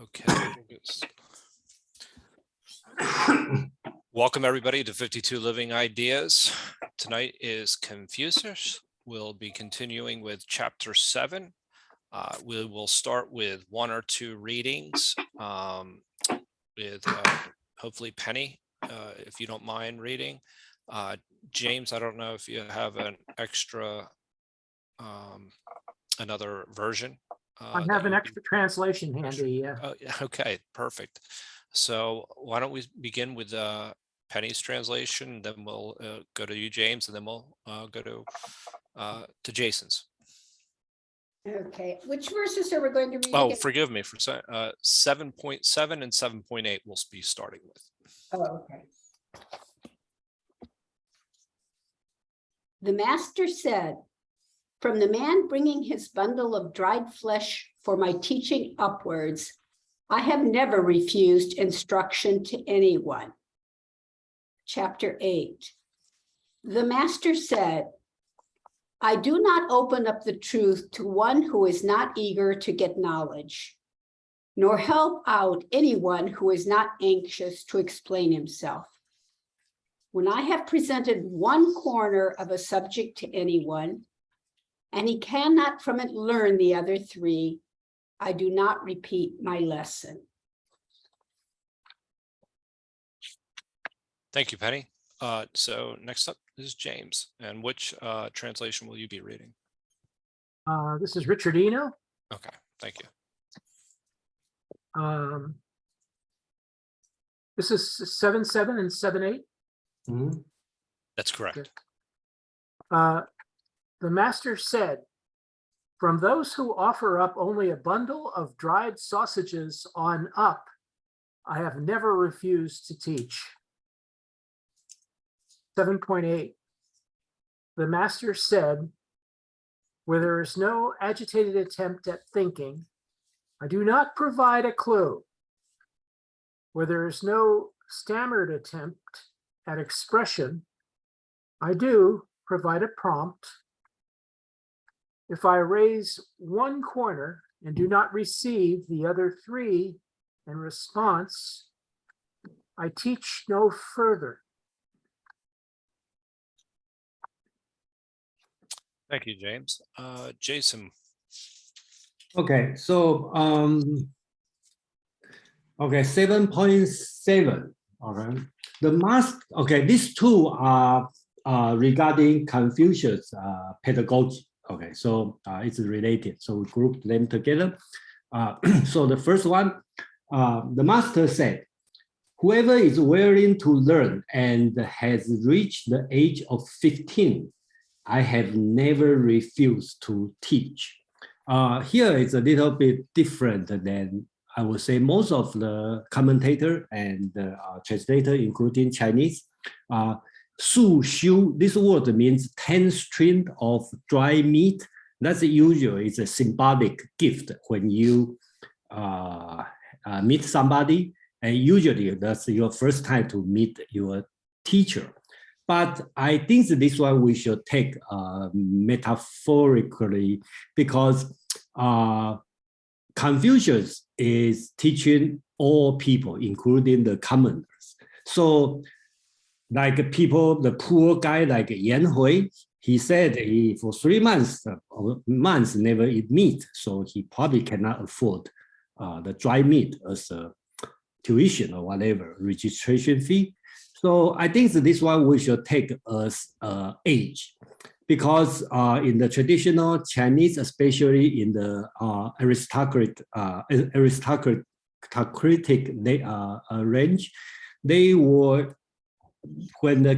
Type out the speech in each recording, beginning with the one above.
Okay. Welcome everybody to 52 Living Ideas. Tonight is Confucius. We'll be continuing with chapter 7. We will start with 1 or 2 readings with hopefully Penny, if you don't mind reading. James, I don't know if you have an extra, another version. I have an extra translation handy. Oh, okay, perfect. So why don't we begin with Penny's translation, then we'll go to you, James, and then we'll go to Jason's. Okay, which verses are we going to read? Oh, again? forgive me for 7.7 and 7.8 we'll be starting with. Oh, okay. The master said, "From the man bringing his bundle of dried flesh for my teaching upwards, I have never refused instruction to anyone." Chapter 8. The master said, "I do not open up the truth to one who is not eager to get knowledge, nor help out anyone who is not anxious to explain himself. When I have presented one corner of a subject to anyone, and he cannot from it learn the other 3, I do not repeat my lesson." Thank you, Penny. So next up is James. And which translation will you be reading? This is Richardino. Okay, thank you. This is 7.7 and 7.8. That's correct. The master said, "From those who offer up only a bundle of dried sausages on up, I have never refused to teach." 7.8. The master said, "Where there is no agitated attempt at thinking, I do not provide a clue. Where there is no stammered attempt at expression, I do provide a prompt. If I raise one corner and do not receive the other 3 in response, I teach no further." Thank you, James. Jason. Okay, so okay, 7.7. Okay, these 2 are regarding Confucius pedagogy. Okay, so it's related, so we group them together. So the first one, the master said, "Whoever is willing to learn and has reached the age of 15, I have never refused to teach." Here it's a little bit different than, I would say, most of the commentator and translator, including Chinese. Su xiu, this word means 10 string of dry meat. That's usually it's a symbolic gift when you meet somebody, and usually that's your first time to meet your teacher. But I think this one we should take metaphorically, because Confucius is teaching all people, including the commoners. So like people, the poor guy like Yan Hui, he said he for 3 months never eat meat, so he probably cannot afford the dry meat as a tuition or whatever registration fee. So I think that this one we should take as age, because in the traditional Chinese, especially in the aristocratic range, they were, when the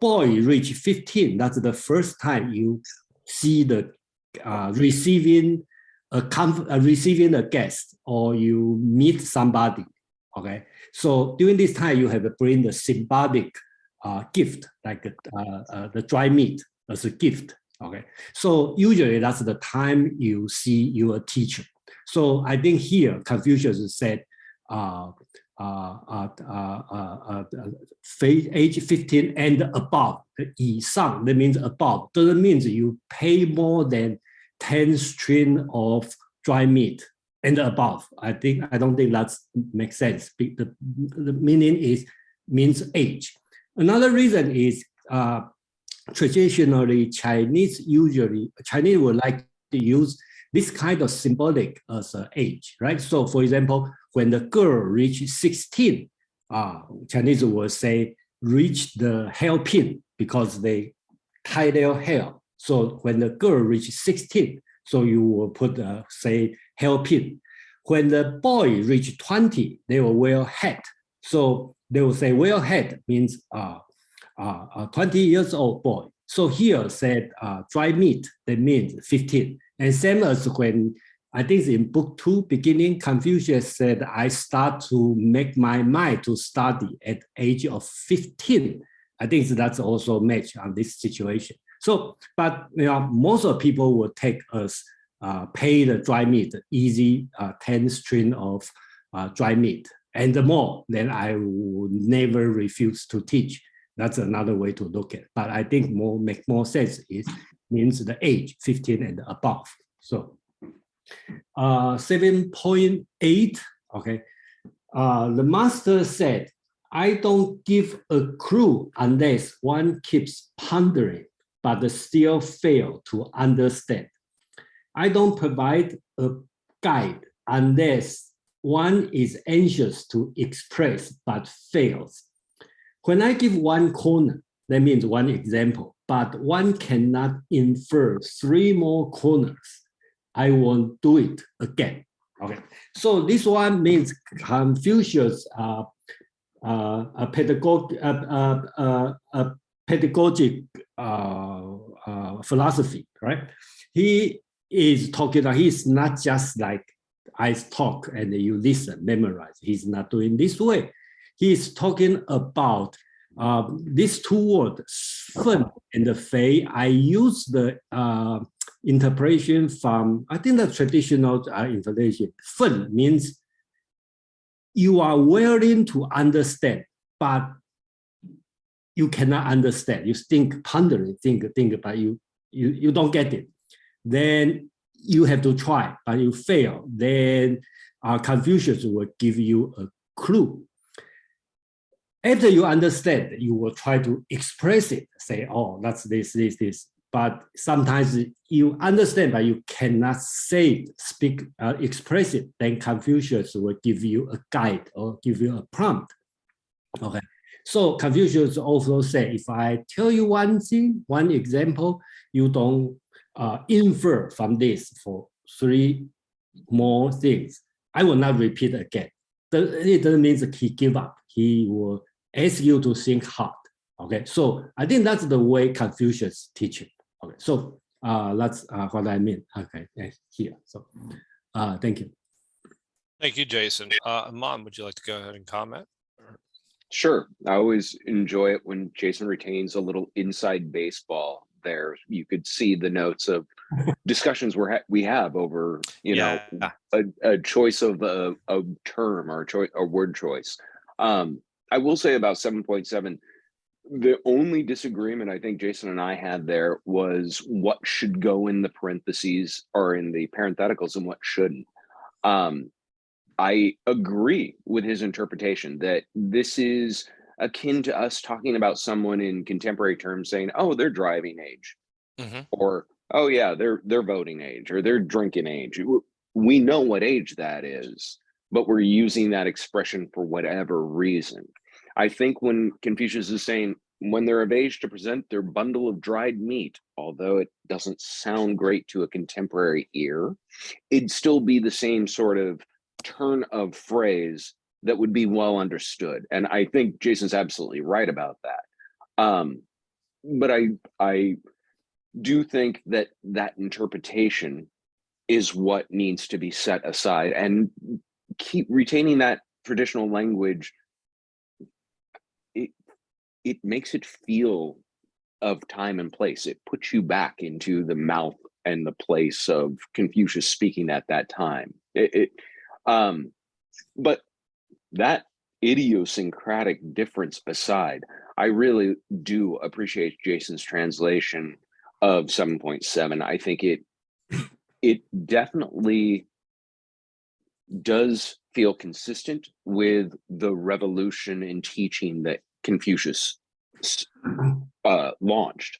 boy reached 15, that's the first time you see the receiving a guest, or you meet somebody. Okay, so during this time you have to bring the symbolic gift, like the dry meat as a gift. Okay, so usually that's the time you see your teacher. So I think here Confucius said age 15 and above, 以上, that means above, doesn't mean you pay more than 10 string of dry meat and above. I don't think that makes sense. The meaning means age. Another reason is traditionally Chinese would like to use this kind of symbolic as an age, right? So for example, when the girl reaches 16, Chinese will say reach the hairpin because they tie their hair. So when the girl reaches 16, so you will put say hairpin. When the boy reaches 20, they will wear hat. So they will say wear hat means 20 years old boy. So here said dry meat, that means 15. And same as when, I think in book 2 beginning, Confucius said, I start to make my mind to study at age of 15. I think that's also match on this situation. So, but most of people will take us pay the dry meat, easy 10 string of dry meat. And the more, then I will never refuse to teach. That's another way to look at it. But I think make more sense means the age 15 and above. So 7.8, okay. The master said, I don't give a clue unless one keeps pondering, but still fail to understand. I don't provide a guide unless one is anxious to express but fails. When I give one corner, that means one example, but one cannot infer 3 more corners, I won't do it again. Okay, so this one means Confucius pedagogic philosophy, right? He is talking, he's not just like I talk and you listen, memorize. He's not doing this way. He's talking about these 2 words, fen and fei. I use the interpretation from, I think the traditional interpretation. Fen means you are willing to understand, but you cannot understand. You think, pondering, think, but you don't get it. Then you have to try, but you fail. Then Confucius will give you a clue. After you understand, you will try to express it, say, oh, that's this. But sometimes you understand, but you cannot say it, speak, express it. Then Confucius will give you a guide or give you a prompt. Okay. So Confucius also say, if I tell you one thing, one example, you don't infer from this for 3 more things, I will not repeat again. It doesn't mean that he give up. He will ask you to think hard. Okay, so I think that's the way Confucius teaching. Okay, so that's what I mean. Okay, here. So thank you. Thank you, Jason. Mom, would you like to go ahead and comment? Sure. I always enjoy it when Jason retains a little inside baseball there. You could see the notes of discussions we have over, you know, a choice of a term or a word choice. I will say about 7.7, the only disagreement I think Jason and I had there was what should go in the parentheses or in the parentheticals and what shouldn't. I agree with his interpretation that this is akin to us talking about someone in contemporary terms saying, oh, they're driving age, or, oh yeah, they're voting age, or they're drinking age. We know what age that is, but we're using that expression for whatever reason. I think when Confucius is saying, when they're of age to present their bundle of dried meat, although it doesn't sound great to a contemporary ear, it'd still be the same sort of turn of phrase that would be well understood. And I think Jason's absolutely right about that. But I do think that that interpretation is what needs to be set aside, and keep retaining that traditional language. It makes it feel of time and place. It puts you back into the mouth and the place of Confucius speaking at that time. But that idiosyncratic difference aside, I really do appreciate Jason's translation of 7.7. I think it definitely does feel consistent with the revolution in teaching that Confucius launched.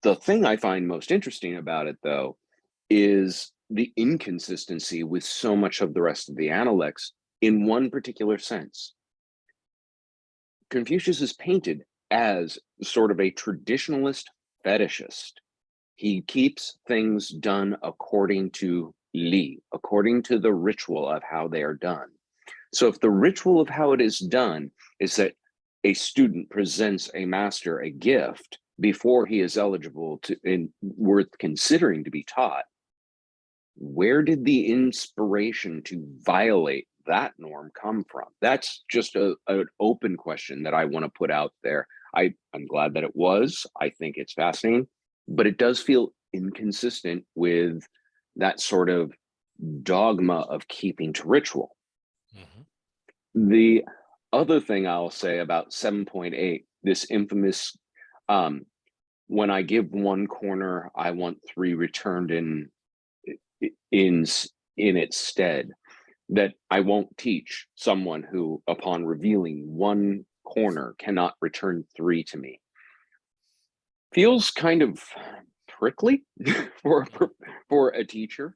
The thing I find most interesting about it, though, is the inconsistency with so much of the rest of the Analects in one particular sense. Confucius is painted as sort of a traditionalist fetishist. He keeps things done according to Li, according to the ritual of how they are done. So if the ritual of how it is done is that a student presents a master a gift before he is eligible to and worth considering to be taught, where did the inspiration to violate that norm come from? That's just an open question that I want to put out there. I'm glad that it was. I think it's fascinating, but it does feel inconsistent with that sort of dogma of keeping to ritual. Mm-hmm. The other thing I'll say about 7.8, this infamous, when I give one corner, I want 3 returned in its stead, that I won't teach someone who, upon revealing one corner, cannot return 3 to me. Feels kind of prickly for a teacher.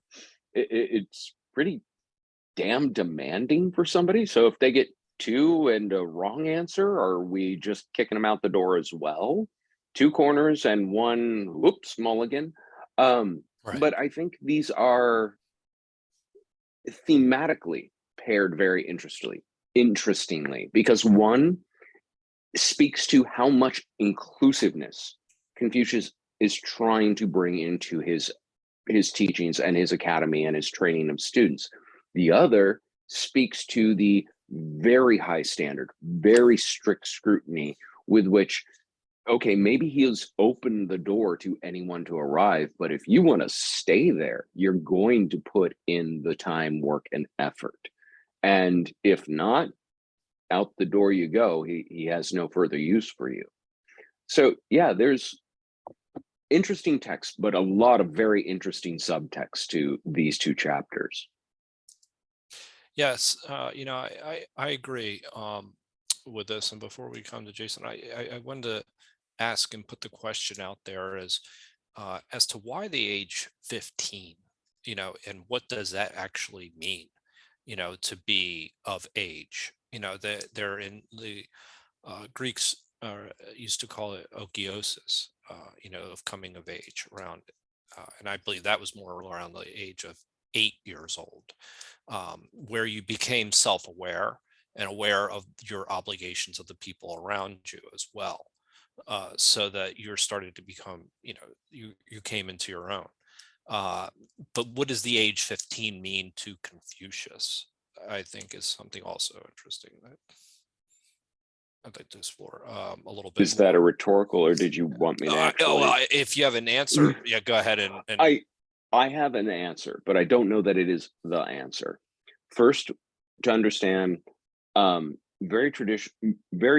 It's pretty damn demanding for somebody. So if they get 2 and a wrong answer, are we just kicking them out the door as well? 2 corners and 1 whoops mulligan. Right. But I think these are thematically paired very interestingly, because one speaks to how much inclusiveness Confucius is trying to bring into his teachings and his academy and his training of students. The other speaks to the very high standard, very strict scrutiny with which, okay, maybe he's opened the door to anyone to arrive, but if you want to stay there, you're going to put in the time, work, and effort. And if not, out the door you go. He has no further use for you. So yeah, there's interesting text, but a lot of very interesting subtext to these 2 chapters. Yes, I agree with this. And before we come to Jason, I wanted to ask and put the question out there as to why the age 15, and what does that actually mean, to be of age. They're in the Greeks used to call it okiosis, of coming of age around, and I believe that was more around the age of 8 years old, where you became self-aware and aware of your obligations of the people around you as well, so that you're starting to become, you came into your own. But what does the age 15 mean to Confucius? I think is something also interesting that I'd like to explore a little bit. Is that a rhetorical, or did you want me to actually? If you have an answer, yeah, go ahead. And I have an answer, but I don't know that it is the answer. First, to understand, very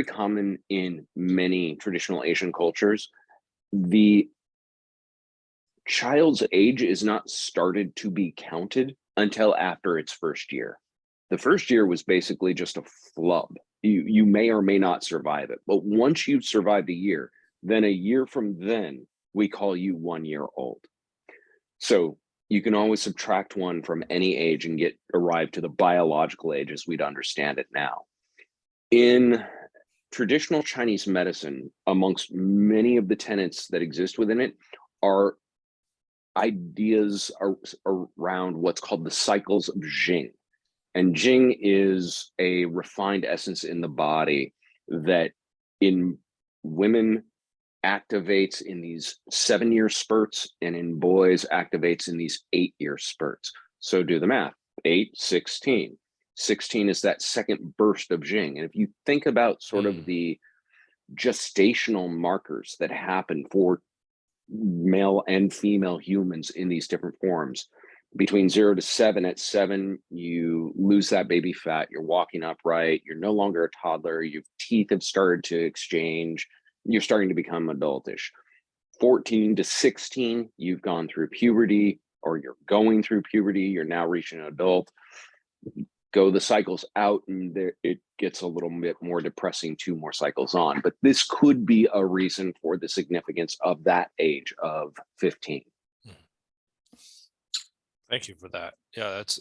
common in many traditional Asian cultures, the child's age is not started to be counted until after its first year. The first year was basically just a flub. You may or may not survive it, but once you survive the year, then a year from then, we call you 1 year old. So you can always subtract 1 from any age and arrive to the biological age as we'd understand it now. In traditional Chinese medicine, amongst many of the tenets that exist within it are ideas around what's called the cycles of Jing. And Jing is a refined essence in the body that in women activates in these 7-year spurts, and in boys activates in these 8-year spurts. So do the math, 8, 16. 16 is that second burst of Jing. And if you think about sort of the gestational markers that happen for male and female humans in these different forms, between 0 to 7, at 7, you lose that baby fat, you're walking upright, you're no longer a toddler, your teeth have started to exchange, you're starting to become adultish. 14 to 16, you've gone through puberty, or you're going through puberty, you're now reaching an adult. go the cycles out, and there it gets a little bit more depressing 2 more cycles on. But this could be a reason for the significance of that age of 15. Thank you for that. Yeah, it's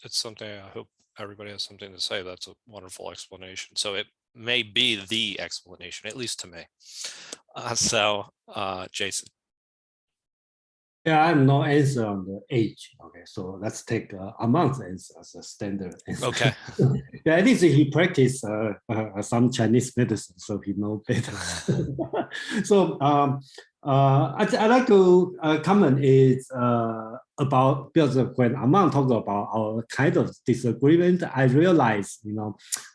something I hope everybody has something to say. That's a wonderful explanation. So it may be the explanation, at least to me. Jason. Yeah, I have no answer on the age. Okay, so let's take a month as a standard answer. Okay. Yeah, at least he practiced some Chinese medicine, so he know better. So I'd like to comment is about, because when Amang talked about our kind of disagreement, I realized,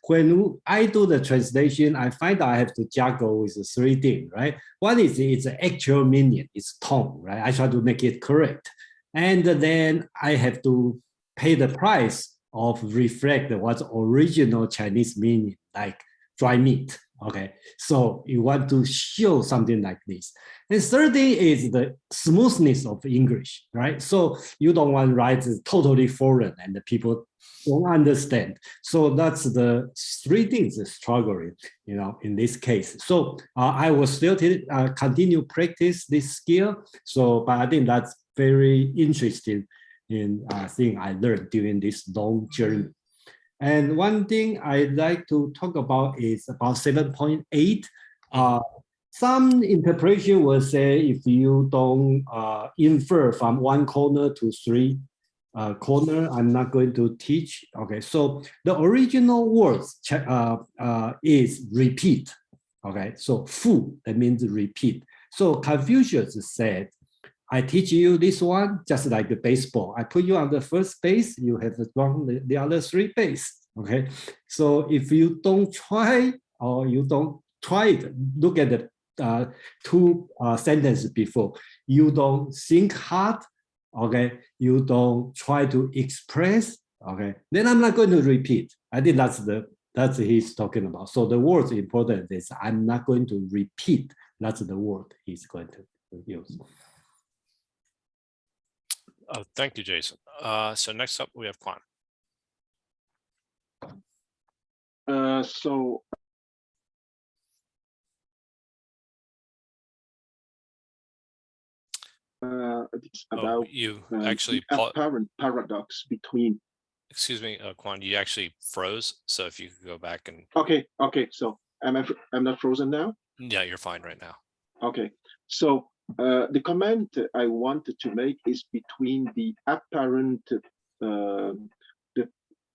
when I do the translation, I find I have to juggle with 3 things, right? One is its actual meaning, its tone, right? I try to make it correct. And then I have to pay the price of reflect what's original Chinese meaning, like dry meat. Okay, so you want to show something like this. And third thing is the smoothness of English, right? So you don't want to write totally foreign and the people don't understand. So that's the 3 things struggling, in this case. So I will still continue practice this skill. So, but I think that's very interesting in thing I learned during this long journey. And one thing I'd like to talk about is about 7.8. Some interpretation will say if you don't infer from 1 corner to 3 corner, I'm not going to teach. Okay, so the original words is repeat. Okay, so fu, that means repeat. So Confucius said, I teach you this one, just like the baseball. I put you on the first base, you have to run the other 3 base. Okay, so if you don't try or you don't try it, look at the 2 sentences before. You don't think hard. Okay, you don't try to express. Okay, then I'm not going to repeat. I think that's he's talking about. So the word important is I'm not going to repeat. That's the word he's going to use. Thank you, Jason. So next up we have Quan. It's about you the actually apparent paradox between. Excuse me, Quan, you actually froze. So if you could go back and. Okay. So I'm not frozen now. Yeah, you're fine right now. Okay. So the comment I wanted to make is between the apparent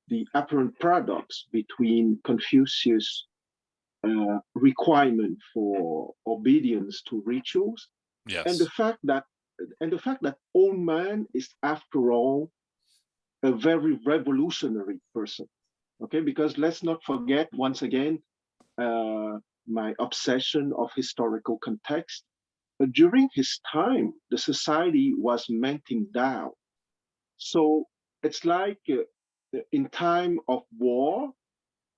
the apparent paradox between Confucius' requirement for obedience to rituals, Yes. and the fact that old man is, after all, a very revolutionary person. Okay, because let's not forget, once again, my obsession of historical context. During his time, the society was melting down. So it's like in time of war,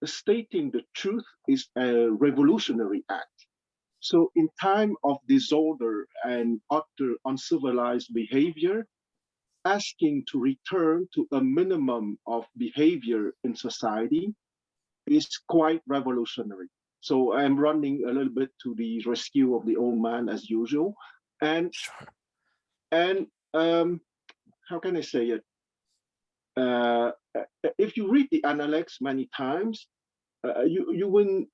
stating the truth is a revolutionary act. So in time of disorder and utter uncivilized behavior, asking to return to a minimum of behavior in society is quite revolutionary. So I'm running a little bit to the rescue of the old man as usual. And how can I say it? If you read the Analects many times, you wouldn't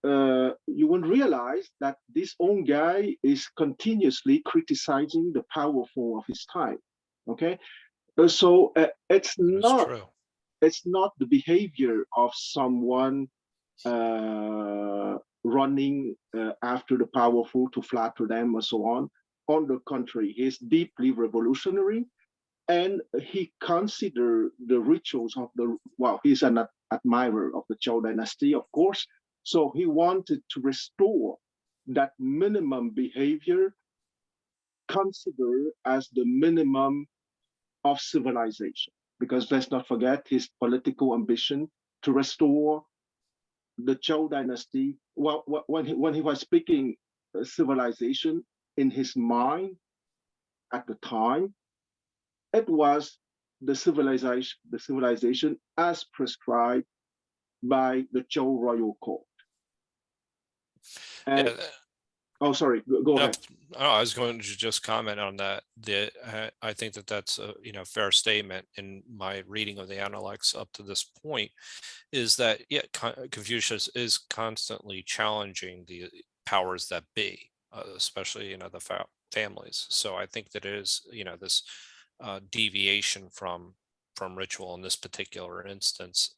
realize that this old guy is continuously criticizing the powerful of his time. Okay, so it's not the behavior of someone running after the powerful to flatter them or so on. On the contrary, he's deeply revolutionary, and he considered the rituals of he's an admirer of the Zhou dynasty, of course. So he wanted to restore that minimum behavior considered as the minimum of civilization. Because let's not forget his political ambition to restore the Zhou dynasty. Well, when he was speaking civilization in his mind at the time, it was the civilization as prescribed by the Zhou royal court. And Yeah, oh, sorry, go ahead. no, I was going to just comment on that. I think that that's a fair statement in my reading of the Analects up to this point, is that Confucius is constantly challenging the powers that be, especially the families. So I think that it is this deviation from ritual in this particular instance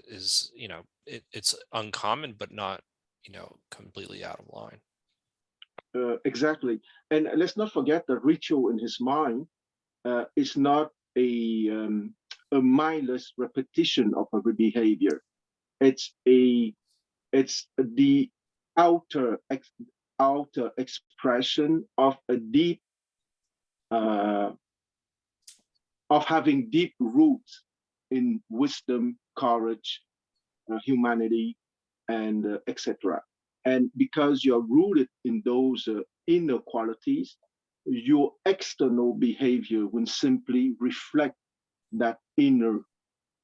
is it's uncommon, but not completely out of line. Exactly. And let's not forget the ritual in his mind is not a mindless repetition of a behavior. It's the outer expression of a deep of having deep roots in wisdom, courage, humanity, and etc. And because you're rooted in those inner qualities, your external behavior will simply reflect that inner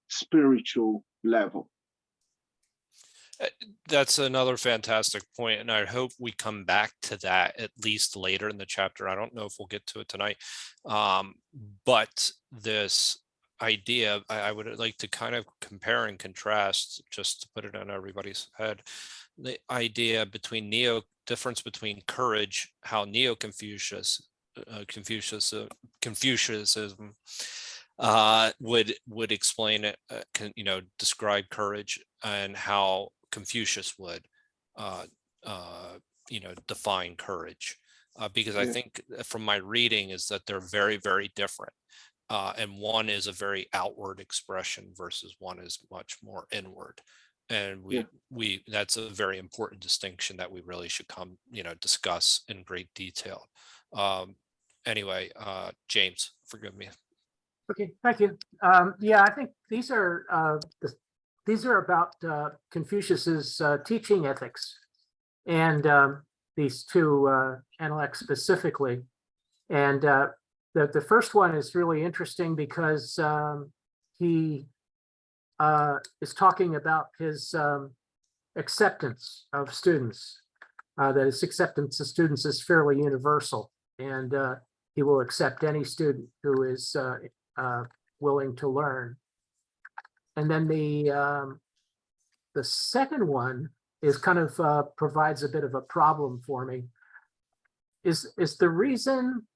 spiritual level. That's another fantastic point, and I hope we come back to that at least later in the chapter. I don't know if we'll get to it tonight, but this idea, I would like to kind of compare and contrast, just to put it on everybody's head, the idea between difference between courage, how Neo-Confucius, Confucianism would explain it, describe courage, and how Confucius would, define courage, because I think from my reading is that they're very, very different. And one is a very outward expression versus one is much more inward. And that's a very important distinction that we really should discuss in great detail. Anyway, James, forgive me. Okay, thank you. Yeah, I think these are about Confucius's teaching ethics, and these two Analects specifically. And the first one is really interesting because he is talking about his acceptance of students, that his acceptance of students is fairly universal, and he will accept any student who is willing to learn. And then the second one is kind of provides a bit of a problem for me. Is the reason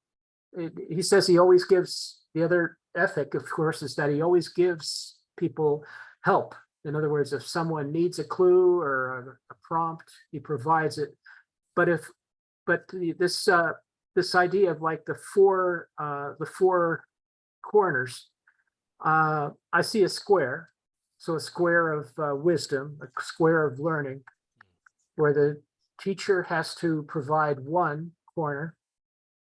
he says he always gives, the other ethic, of course, is that he always gives people help. In other words, if someone needs a clue or a prompt, he provides it. But this idea of like the four corners, I see a square. So a square of wisdom, a square of learning, where the teacher has to provide one corner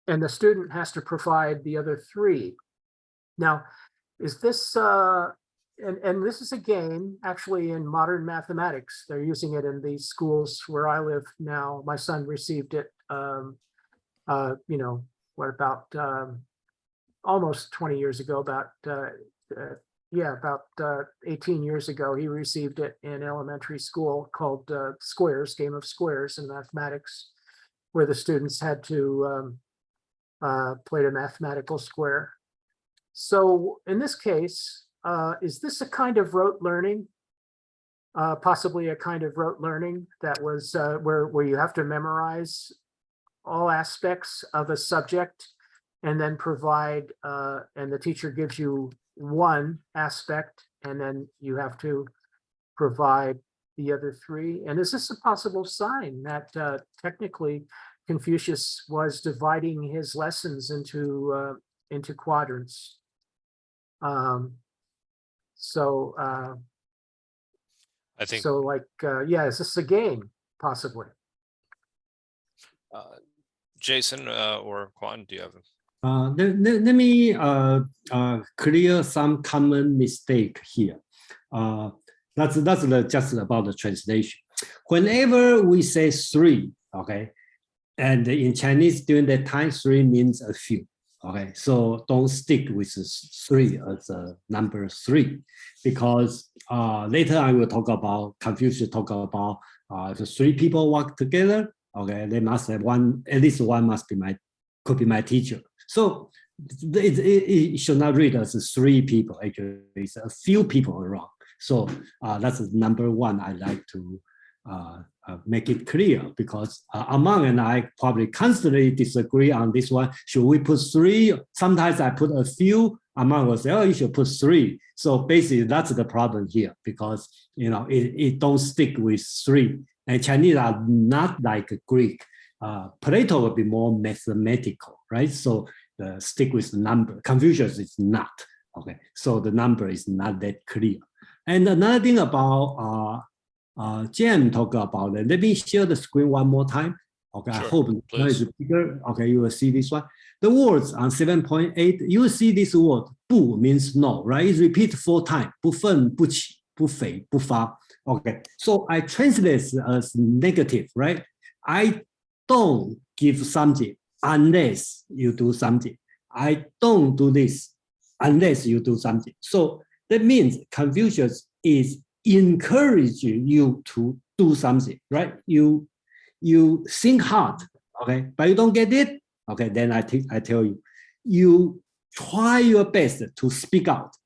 and the student has to provide the other three. Now, is this, and this is a game actually in modern mathematics. They're using it in these schools where I live now. My son received it, what about almost 20 years ago, about 18 years ago, he received it in elementary school, called Squares, Game of Squares in mathematics, where the students had to play a mathematical square. So in this case, is this a kind of rote learning? Possibly a kind of rote learning that was where you have to memorize all aspects of a subject and then provide, and the teacher gives you one aspect and then you have to provide the other three. And is this a possible sign that technically Confucius was dividing his lessons into quadrants? I think so. Like, is this a game possibly? Jason or Quan, do you have? Let me clear some common mistake here. That's just about the translation. Whenever we say three, okay, and in Chinese during that time, three means a few, Okay, so don't stick with 3 as a number 3, because later I will talk about Confucius talk about the 3 people work together. Okay, they must have one, at least one must be could be my teacher. So it should not read as 3 people. Actually, it's a few people around. So that's number 1. I like to make it clear, because Among and I probably constantly disagree on this one. Should we put 3? Sometimes I put a few. Among will say, "Oh, you should put 3." So basically, that's the problem here, because it don't stick with 3. And Chinese are not like Greek. Plato will be more mathematical, right? So stick with the number. Confucius is not. Okay, so the number is not that clear. And another thing about Jen talk about it. Let me share the screen one more time. Okay, Sure, I hope please. it's bigger. Okay, you will see this one. The words on 7.8, you will see this word, 不 means no, right? It's repeated 4 times. 不愤, 不起, 不肥, 不发. Okay, so I translate as negative, right? I don't give something unless you do something. I don't do this unless you do something. So that means Confucius is encouraging you to do something, right? You think hard, okay, but you don't get it. Okay, then I tell you, you try your best to speak out,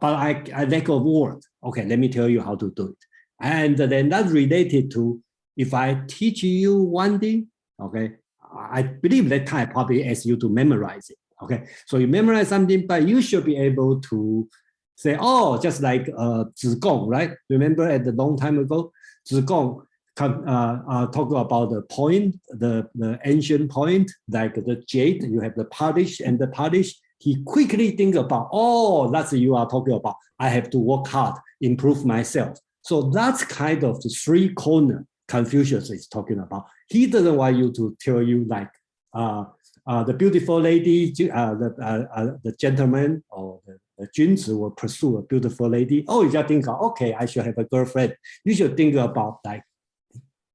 but I lack of word. Okay, let me tell you how to do it. And then that's related to, if I teach you one thing, okay, I believe that time I probably ask you to memorize it. Okay, so you memorize something, but you should be able to say, oh, just like 子贡, right? Remember at the long time ago, 子贡talk about the point, the ancient point, like the jade, you have the polish and the polish. He quickly think about, oh, that's what you are talking about. I have to work hard, improve myself. So that's kind of the 3 corner Confucius is talking about. He doesn't want you to tell you like the beautiful lady, the gentleman or the 君子 will pursue a beautiful lady. Oh, you just think, okay, I should have a girlfriend. You should think about like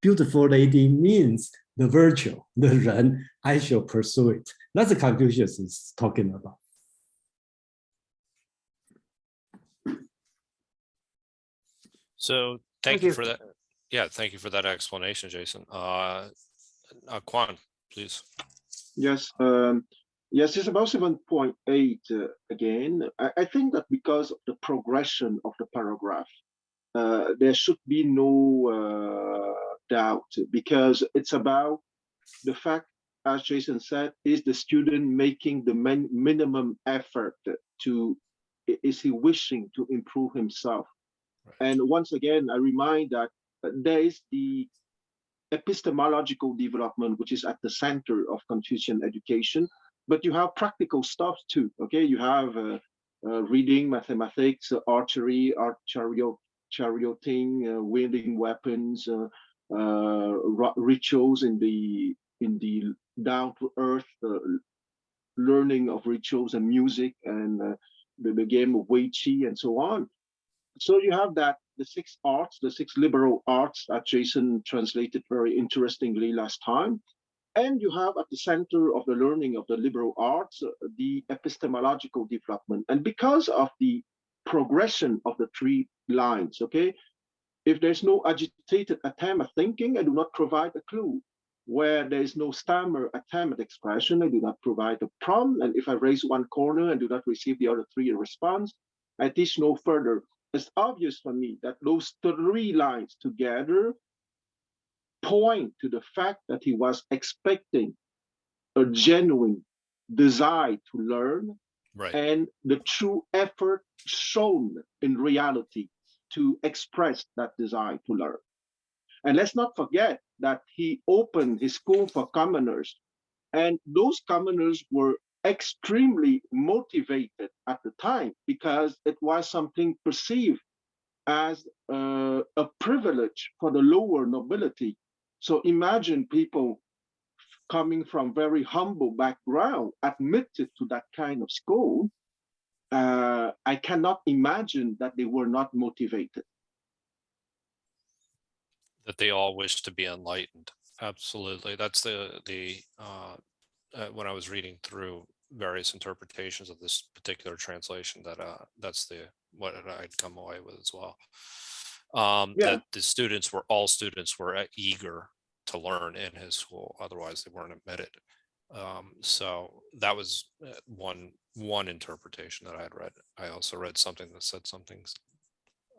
beautiful lady means the virtue, the 人, I should pursue it. That's what Confucius is talking about. So thank you for that. Yeah, thank you for that explanation, Jason. Quan, please. Yes, yes, it's about 7.8 again. I think that because of the progression of the paragraph, there should be no doubt, because it's about the fact, as Jason said, is the student making the minimum effort is he wishing to improve himself? Right. And once again, I remind that there is the epistemological development, which is at the center of Confucian education, but you have practical stuff too. Okay, you have reading, mathematics, archery, charioting, wielding weapons, rituals in the down to earth learning of rituals and music, and the game of Wei Qi and so on. So you have that, the 6 arts, the 6 liberal arts that Jason translated very interestingly last time. And you have at the center of the learning of the liberal arts, the epistemological development. And because of the progression of the 3 lines, okay, if there's no agitated attempt at thinking, I do not provide a clue. Where there is no stammer attempt at expression, I do not provide a prompt. And if I raise one corner and do not receive the other 3 in response, I teach no further. It's obvious for me that those 3 lines together point to the fact that he was expecting a genuine desire to learn, right, and the true effort shown in reality to express that desire to learn. And let's not forget that he opened his school for commoners, and those commoners were extremely motivated at the time because it was something perceived as a privilege for the lower nobility. So imagine people coming from very humble background admitted to that kind of school. I cannot imagine that they were not motivated. That they all wish to be enlightened. Absolutely. That's the when I was reading through various interpretations of this particular translation that that's what I'd come away with as well. That the students were eager to learn in his school, otherwise they weren't admitted. So that was one interpretation that I had read. I also read something that said something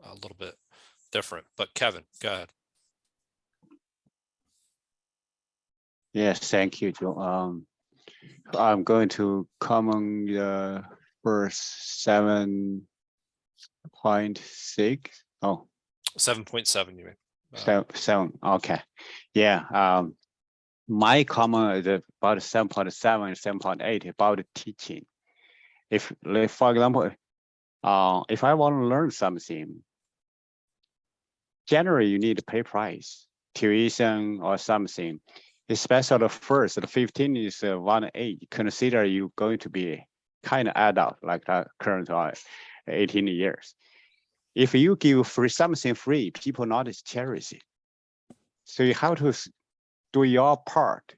a little bit different. But Kevin, go ahead. Yes, thank you, Joe. I'm going to comment the verse 7.6. Oh, 7.7, you mean? 7. Okay. Yeah. My comment is about 7.7 and 7.8 about teaching. If, for example, if I want to learn something, generally you need to pay price, tuition or something. Especially the first, the 15 is 1 age. Consider you going to be kind of adult, like current 18 years. If you give something free, people not cherish it. So you have to do your part.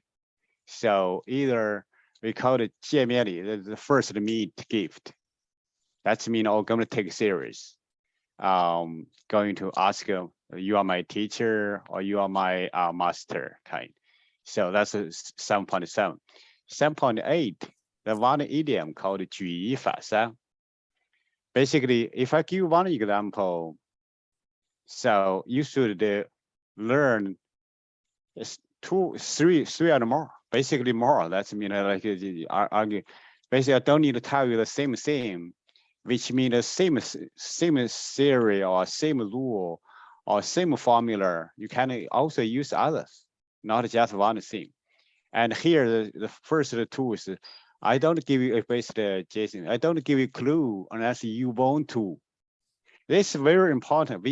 So either we call it 见面礼, the first meet gift. That's mean I'm going to take it serious. Going to ask you are my teacher or you are my master kind. So that's 7.7. 7.8, the one idiom called 举一反三. Basically, if I give one example, so you should learn 2, 3 and more. Basically more. That's mean like argue. Basically, I don't need to tell you the same thing, which means the same theory or same rule or same formula. You can also use others, not just one thing. And here, the first two is, I don't give you a basically, Jason, I don't give you a clue unless you want to. This is very important.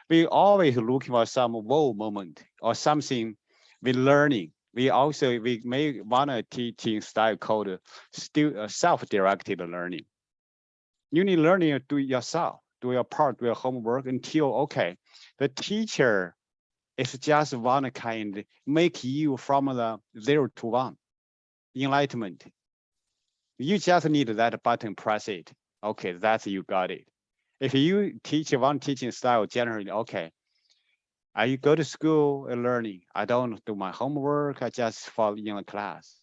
We always looking for some wow moment or something we learning. We may want a teaching style called self-directed learning. You need learning to do it yourself, do your part, do your homework until, okay, the teacher is just one kind, make you from the 0 to 1, enlightenment. You just need that button, press it. Okay, that's you got it. If you teach one teaching style generally, okay, I go to school and learning. I don't do my homework. I just follow in a class.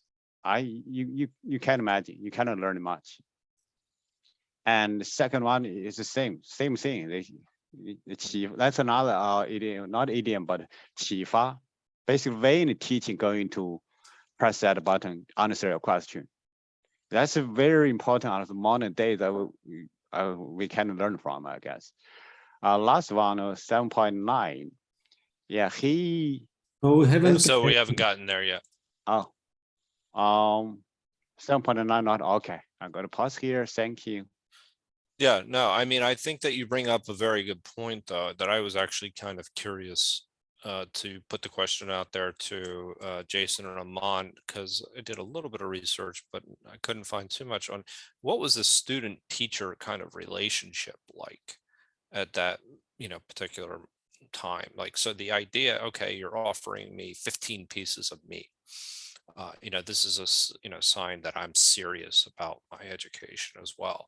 You can't imagine. You cannot learn much. And the second one is the same thing. That's another idiom, not idiom, but 启发. Basically, vain teaching going to press that button, answer your question. That's very important on the modern day that we can learn from, I guess. Last one, 7.9. Yeah, we haven't. So we haven't gotten there yet. 7.9 not okay. I'm going to pause here. Thank you. Yeah, no, I mean, I think that you bring up a very good point, though, that I was actually kind of curious to put the question out there to Jason and Amon, because I did a little bit of research, but I couldn't find too much on what was the student-teacher kind of relationship like at that, particular time. Like, so the idea, okay, you're offering me 15 pieces of meat. This is a sign that I'm serious about my education as well.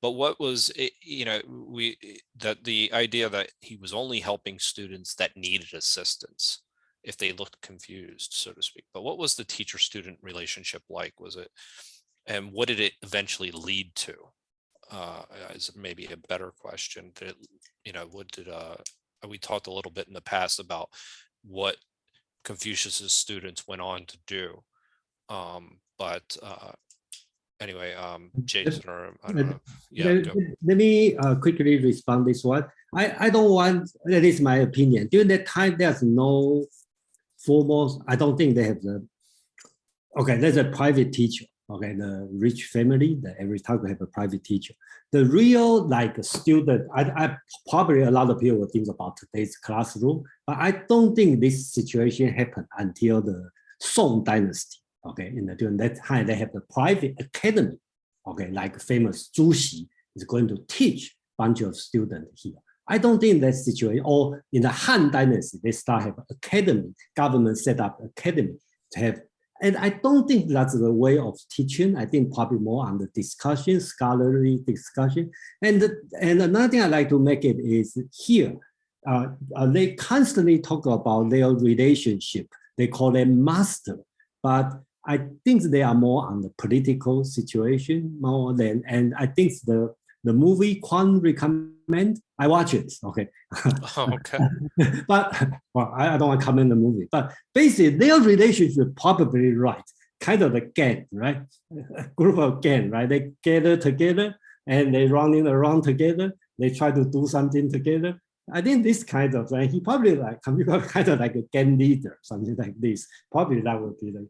But what was it, the idea that he was only helping students that needed assistance if they looked confused, so to speak. But what was the teacher-student relationship like? Was it, and what did it eventually lead to? Is maybe a better question. We talked a little bit in the past about what Confucius's students went on to do. Anyway, Jason, or I don't know. Yeah, let me quickly respond this one. I don't want, that is my opinion. During that time, there's no formal, I don't think they have there's a private teacher. Okay, the rich family, every time they have a private teacher. The real student, I probably a lot of people will think about today's classroom, but I don't think this situation happened until the Song Dynasty. Okay, during that time, they have the private academy. Okay, like famous Zhu Xi is going to teach a bunch of students here. I don't think that situation, or in the Han Dynasty, they start have academy, government set up academy to have And I don't think that's the way of teaching. I think probably more on the discussion, scholarly discussion. And another thing I like to make it is here, they constantly talk about their relationship. They call them master, but I think they are more on the political situation more than, and I think the movie Quan recommend, I watch it, okay. Okay. But well, I don't want to comment on the movie, but basically their relationship probably right, kind of a gang, right? A group of gang, right? They gather together and they running around together. They try to do something together. I think this kind of thing, he probably like kind of like a gang leader, something like this. Probably that would be the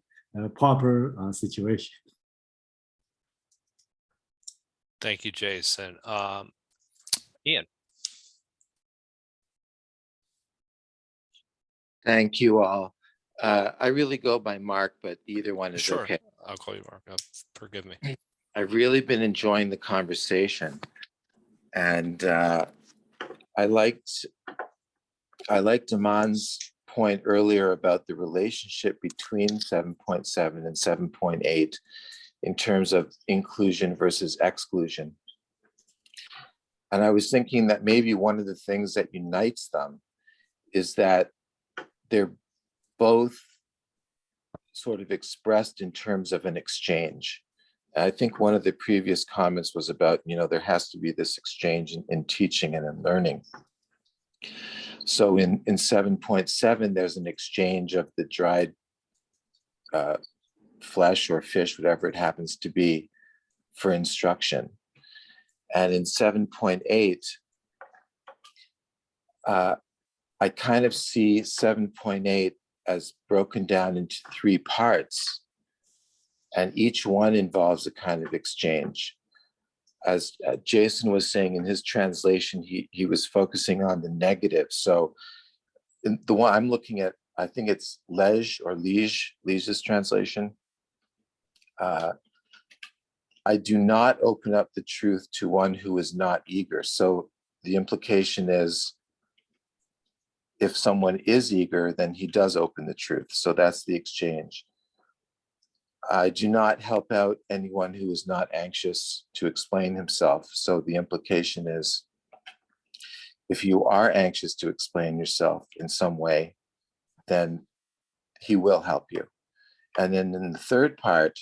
proper situation. Thank you, Jason. Ian. Thank you all. I really go by Mark, but either one is Sure. okay. I'll call you Mark. Forgive me. I've really been enjoying the conversation, and I liked Aman's point earlier about the relationship between 7.7 and 7.8 in terms of inclusion versus exclusion. And I was thinking that maybe one of the things that unites them is that they're both sort of expressed in terms of an exchange. And I think one of the previous comments was about, there has to be this exchange in teaching and in learning. So in 7.7, there's an exchange of the dried flesh or fish, whatever it happens to be, for instruction. And in 7.8, I kind of see 7.8 as broken down into 3 parts, and each one involves a kind of exchange. As Jason was saying in his translation, he was focusing on the negative. So the one I'm looking at, I think it's Liege's translation. I do not open up the truth to one who is not eager. So the implication is, if someone is eager, then he does open the truth. So that's the exchange. I do not help out anyone who is not anxious to explain himself. So the implication is, if you are anxious to explain yourself in some way, then he will help you. And then in the third part,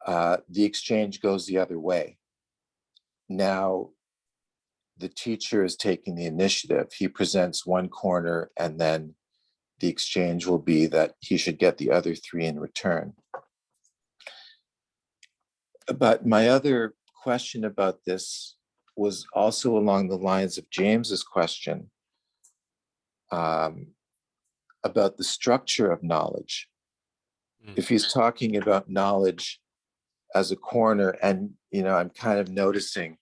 the exchange goes the other way. Now, the teacher is taking the initiative. He presents one corner, and then the exchange will be that he should get the other 3 in return. But my other question about this was also along the lines of James's question about the structure of knowledge. If he's talking about knowledge as a corner, and I'm kind of noticing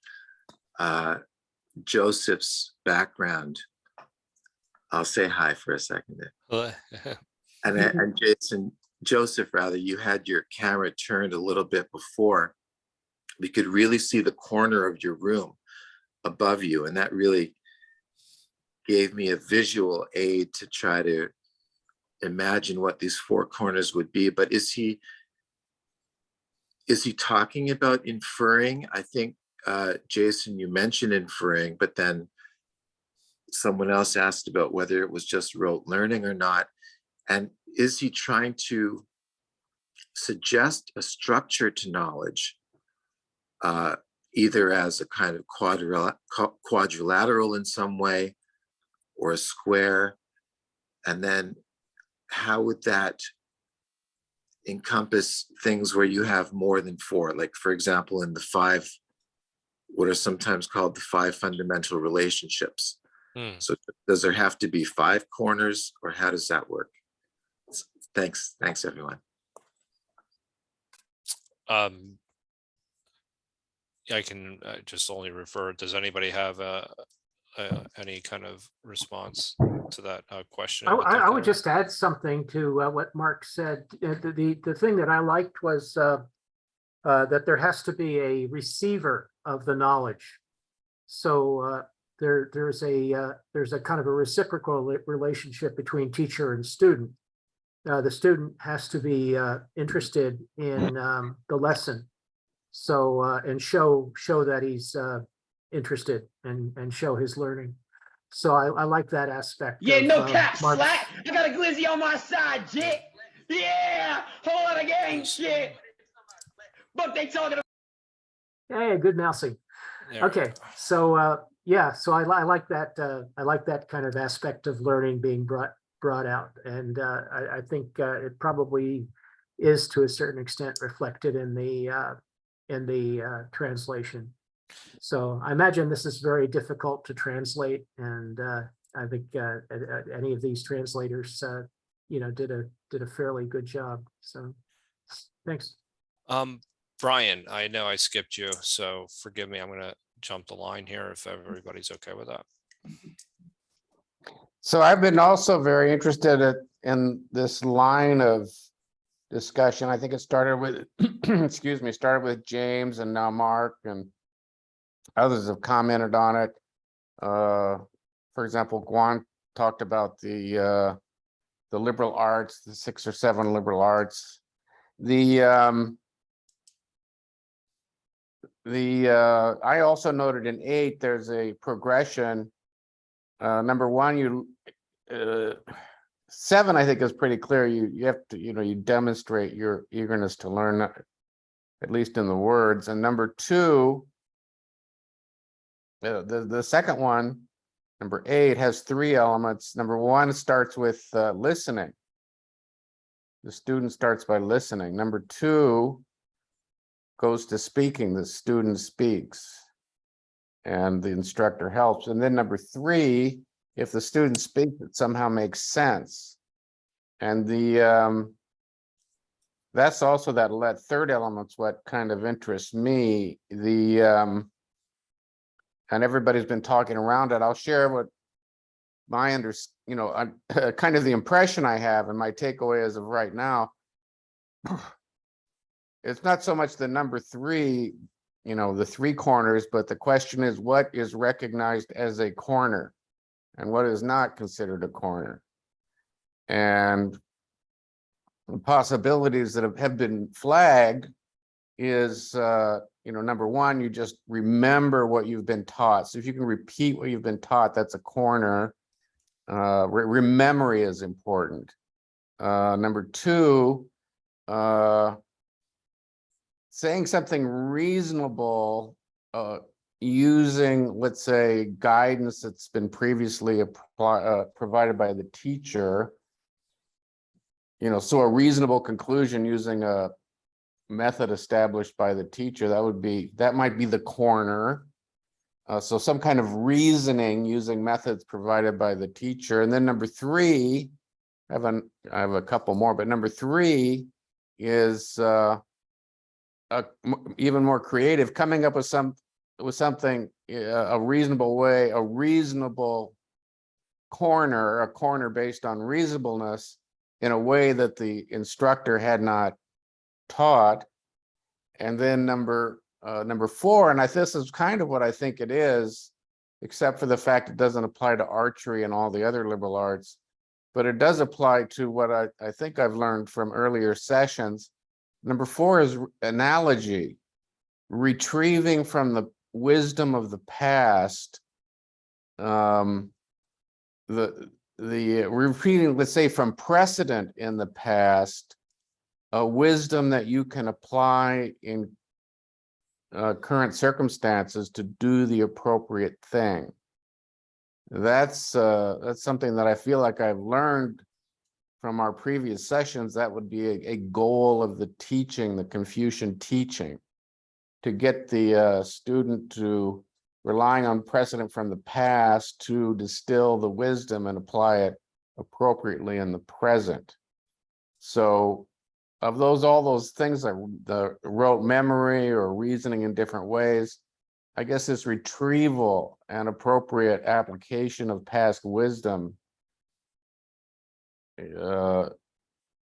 Joseph's background. I'll say hi for a second. And Joseph, rather, you had your camera turned a little bit before. We could really see the corner of your room above you, and that really gave me a visual aid to try to imagine what these 4 corners would be. But is he talking about inferring? I think, Jason, you mentioned inferring, but then someone else asked about whether it was just rote learning or not. And is he trying to suggest a structure to knowledge, either as a kind of quadrilateral in some way, or a square? And then how would that encompass things where you have more than 4? Like, for example, in the 5, what are sometimes called the 5 fundamental relationships. So does there have to be 5 corners, or how does that work? Thanks everyone. I can just only refer. Does anybody have any kind of response to that question? I would just add something to what Mark said. The thing that I liked was that there has to be a receiver of the knowledge. So there's a kind of a reciprocal relationship between teacher and student. the student has to be interested in the lesson. So, and show that he's interested and show his learning. So I like that aspect. Yeah, of, no cap, Mark's- Slack. I got a glizzy on my side, Jit. Yeah, whole lot of gang shit. But they talking about. Hey, good mousing. There we Okay, go. so yeah, so I like that. I like that kind of aspect of learning being brought out, and I think it probably is to a certain extent reflected in the translation. So I imagine this is very difficult to translate, and I think any of these translators, did a fairly good job. So thanks. Brian, I know I skipped you, so forgive me. I'm going to jump the line here if everybody's okay with that. So I've been also very interested in this line of discussion. I think it started with, excuse me, started with James and now Mark and others have commented on it. For example, Guan talked about the liberal arts, the 6 or 7 liberal arts. I also noted in 8, there's a progression. Number 1, 7, I think is pretty clear. You have to, you demonstrate your eagerness to learn, at least in the words. And number 2, the second one, number 8, has 3 elements. Number 1 starts with listening. The student starts by listening. Number 2 goes to speaking. The student speaks and the instructor helps. And then number 3, if the student speaks, it somehow makes sense. And that's also that third element's what kind of interests me. And everybody's been talking around it. I'll share what my kind of the impression I have and my takeaway as of right now. It's not so much the number 3, the 3 corners, but the question is what is recognized as a corner and what is not considered a corner. And the possibilities that have been flagged is, number 1, you just remember what you've been taught. So if you can repeat what you've been taught, that's a corner. Memory is important. Number 2, saying something reasonable using, let's say, guidance that's been previously provided by the teacher, so a reasonable conclusion using a method established by the teacher, that might be the corner. So some kind of reasoning using methods provided by the teacher. And then number 3, I have a couple more, but number 3 is even more creative, coming up with something, a reasonable way, a reasonable corner, a corner based on reasonableness in a way that the instructor had not taught. And then number 4, and this is kind of what I think it is, except for the fact it doesn't apply to archery and all the other liberal arts, but it does apply to what I think I've learned from earlier sessions. Number 4 is analogy, retrieving from the wisdom of the past, repeating, let's say, from precedent in the past, a wisdom that you can apply in current circumstances to do the appropriate thing. That's something that I feel like I've learned from our previous sessions. That would be a goal of the teaching, the Confucian teaching, to get the student to relying on precedent from the past to distill the wisdom and apply it appropriately in the present. So of all those things, the rote memory or reasoning in different ways, I guess this retrieval and appropriate application of past wisdom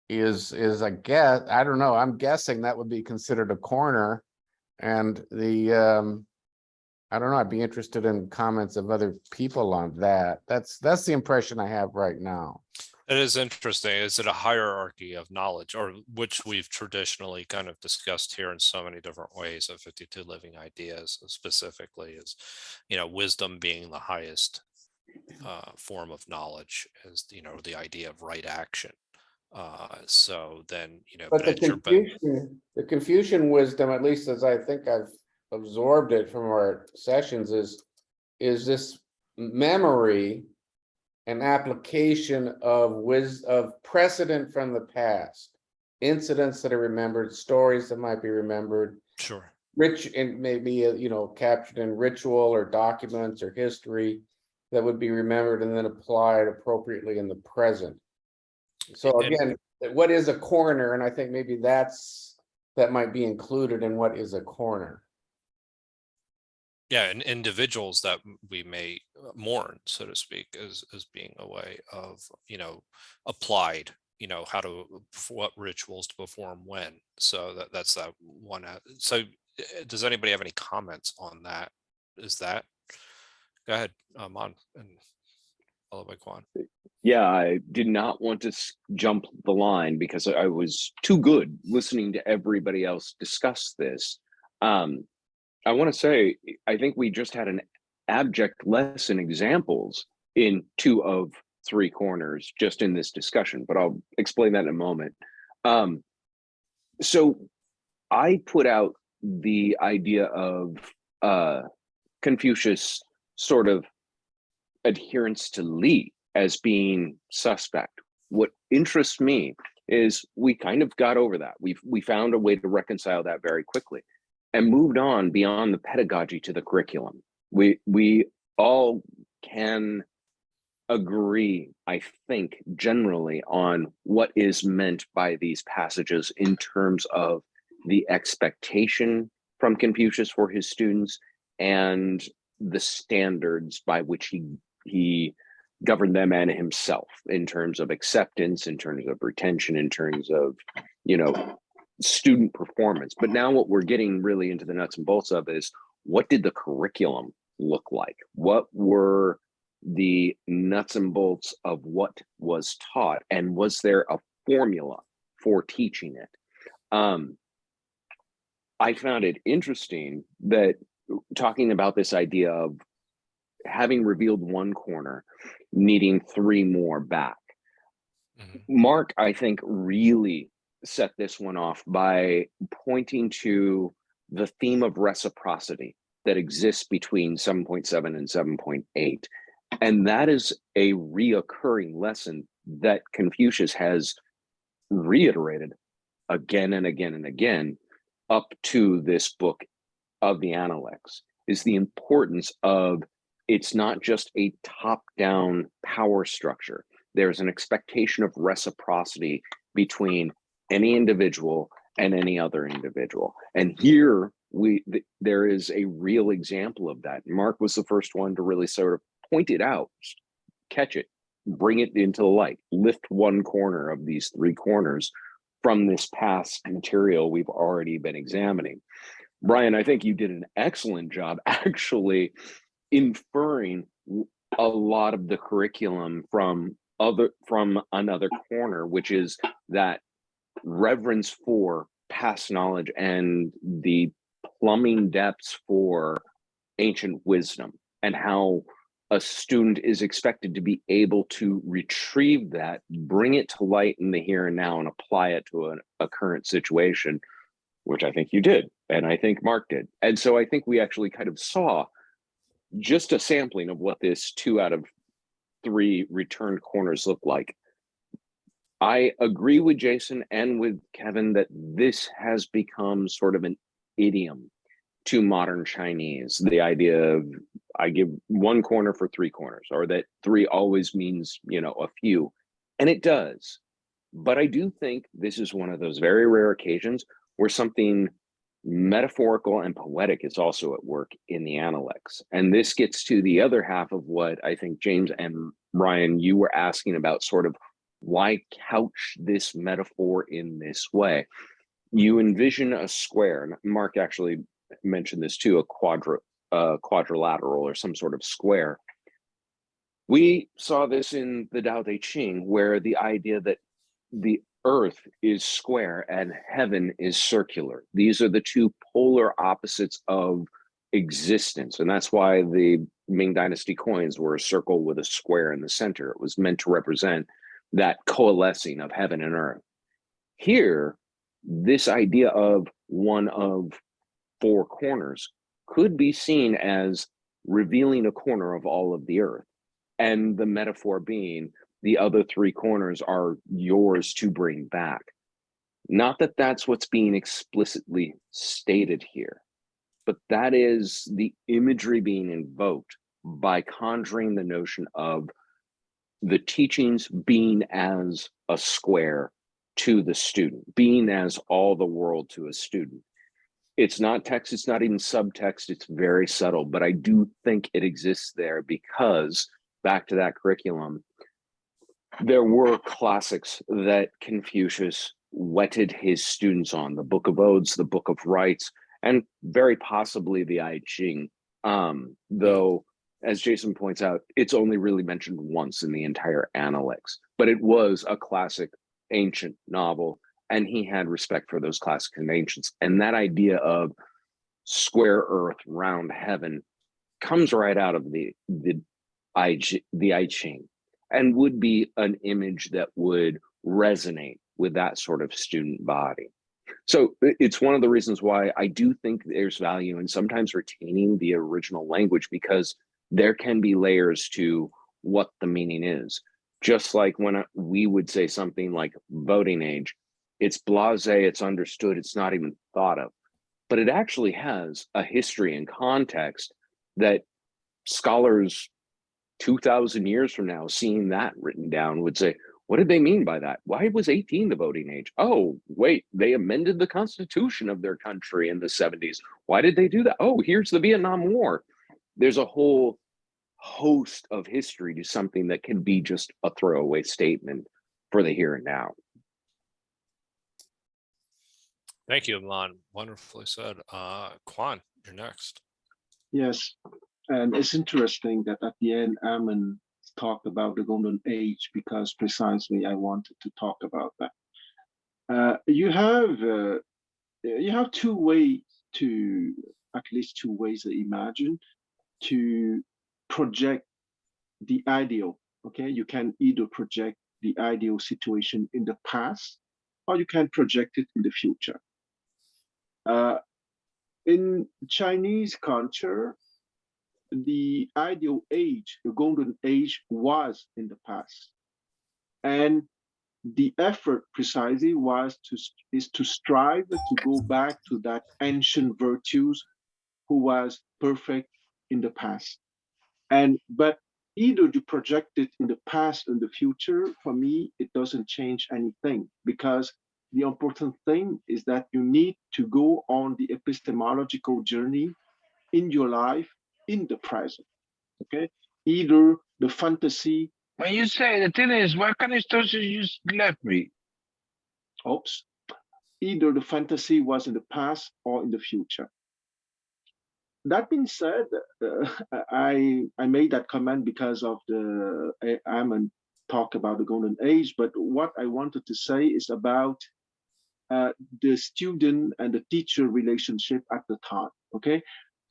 is I guess, I don't know, I'm guessing that would be considered a corner. And I don't know, I'd be interested in comments of other people on that. That's the impression I have right now. It is interesting. Is it a hierarchy of knowledge, or which we've traditionally kind of discussed here in so many different ways of 52 living ideas, specifically is, wisdom being the highest form of knowledge, is, the idea of right action. So then, But the but The Confucian wisdom, at least as I think I've absorbed it from our sessions, is this memory and application of precedent from the past, incidents that are remembered, stories that might be remembered, sure. rich and maybe captured in ritual or documents or history that would be remembered and then applied appropriately in the present. So again, what is a corner? And I think maybe that might be included in what is a corner. Yeah, and individuals that we may mourn, so to speak, as being a way of, applied, what rituals to perform when. So that's that one. So does anybody have any comments on that? Go ahead, Mon, and followed by Quan. Yeah, I did not want to jump the line because I was too good listening to everybody else discuss this. I want to say, I think we just had an abject lesson examples in 2 of 3 corners just in this discussion, but I'll explain that in a moment. So I put out the idea of Confucius sort of adherence to Li as being suspect. What interests me is we kind of got over that. We found a way to reconcile that very quickly and moved on beyond the pedagogy to the curriculum. We all can agree, I think, generally on what is meant by these passages in terms of the expectation from Confucius for his students and the standards by which he governed them and himself in terms of acceptance, in terms of retention, in terms of, student performance. But now what we're getting really into the nuts and bolts of is, what did the curriculum look like? What were the nuts and bolts of what was taught? And was there a formula for teaching it? I found it interesting that talking about this idea of having revealed one corner, needing 3 more back. Mark, I think, really set this one off by pointing to the theme of reciprocity that exists between 7.7 and 7.8. And that is a reoccurring lesson that Confucius has reiterated again and again and again up to this book of the Analects, is the importance of, it's not just a top-down power structure. There's an expectation of reciprocity between any individual and any other individual. And here there is a real example of that. Mark was the first one to really sort of point it out, catch it, bring it into the light, lift one corner of these 3 corners from this past material we've already been examining. Brian, I think you did an excellent job actually inferring a lot of the curriculum from another corner, which is that reverence for past knowledge and the plumbing depths for ancient wisdom, and how a student is expected to be able to retrieve that, bring it to light in the here and now, and apply it to a current situation, which I think you did, and I think Mark did. And so I think we actually kind of saw just a sampling of what this 2 out of 3 returned corners look like. I agree with Jason and with Kevin that this has become sort of an idiom to modern Chinese. The idea of, I give 1 corner for 3 corners, or that 3 always means, a few. And it does. But I do think this is one of those very rare occasions where something metaphorical and poetic is also at work in the Analects. And this gets to the other half of what I think James and Ryan, you were asking about, sort of why couch this metaphor in this way. You envision a square, and Mark actually mentioned this too, a quadrilateral or some sort of square. We saw this in the Tao Te Ching, where the idea that the earth is square and heaven is circular. These are the two polar opposites of existence. And that's why the Ming Dynasty coins were a circle with a square in the center. It was meant to represent that coalescing of heaven and earth. Here, this idea of one of four corners could be seen as revealing a corner of all of the earth. And the metaphor being the other three corners are yours to bring back. Not that that's what's being explicitly stated here, but that is the imagery being invoked by conjuring the notion of the teachings being as a square to the student, being as all the world to a student. It's not text, it's not even subtext, it's very subtle, but I do think it exists there because, back to that curriculum, there were classics that Confucius whetted his students on, the Book of Odes, the Book of Rites, and very possibly the I Ching. Though, as Jason points out, it's only really mentioned once in the entire Analects, but it was a classic ancient novel, and he had respect for those classics and ancients. And that idea of square earth, round heaven comes right out of the I Ching, and would be an image that would resonate with that sort of student body. So it's one of the reasons why I do think there's value in sometimes retaining the original language, because there can be layers to what the meaning is. Just like when we would say something like voting age, it's blasé, it's understood, it's not even thought of, but it actually has a history and context that scholars 2,000 years from now, seeing that written down, would say, what did they mean by that? Why was 18 the voting age? Oh, wait, they amended the constitution of their country in the 70s. Why did they do that? Oh, here's the Vietnam War. There's a whole host of history to something that can be just a throwaway statement for the here and now. Thank you, Amlan. Wonderfully said. Quan, you're next. Yes, and it's interesting that at the end, Ammon talked about the golden age, because precisely I wanted to talk about that. You have two ways to, at least two ways to imagine, to project the ideal. Okay, you can either project the ideal situation in the past, or you can project it in the future. In Chinese culture, the ideal age, the golden age, was in the past, and the effort precisely is to strive to go back to that ancient virtues who was perfect in the past. But either to project it in the past and the future, for me, it doesn't change anything, because the important thing is that you need to go on the epistemological journey in your life in the present. Okay, either the fantasy. When you say, the thing is, why can't you just left me? Oops. Either the fantasy was in the past or in the future. That being said, I made that comment because of the Ammon talk about the golden age, but what I wanted to say is about the student and the teacher relationship at the time. Okay.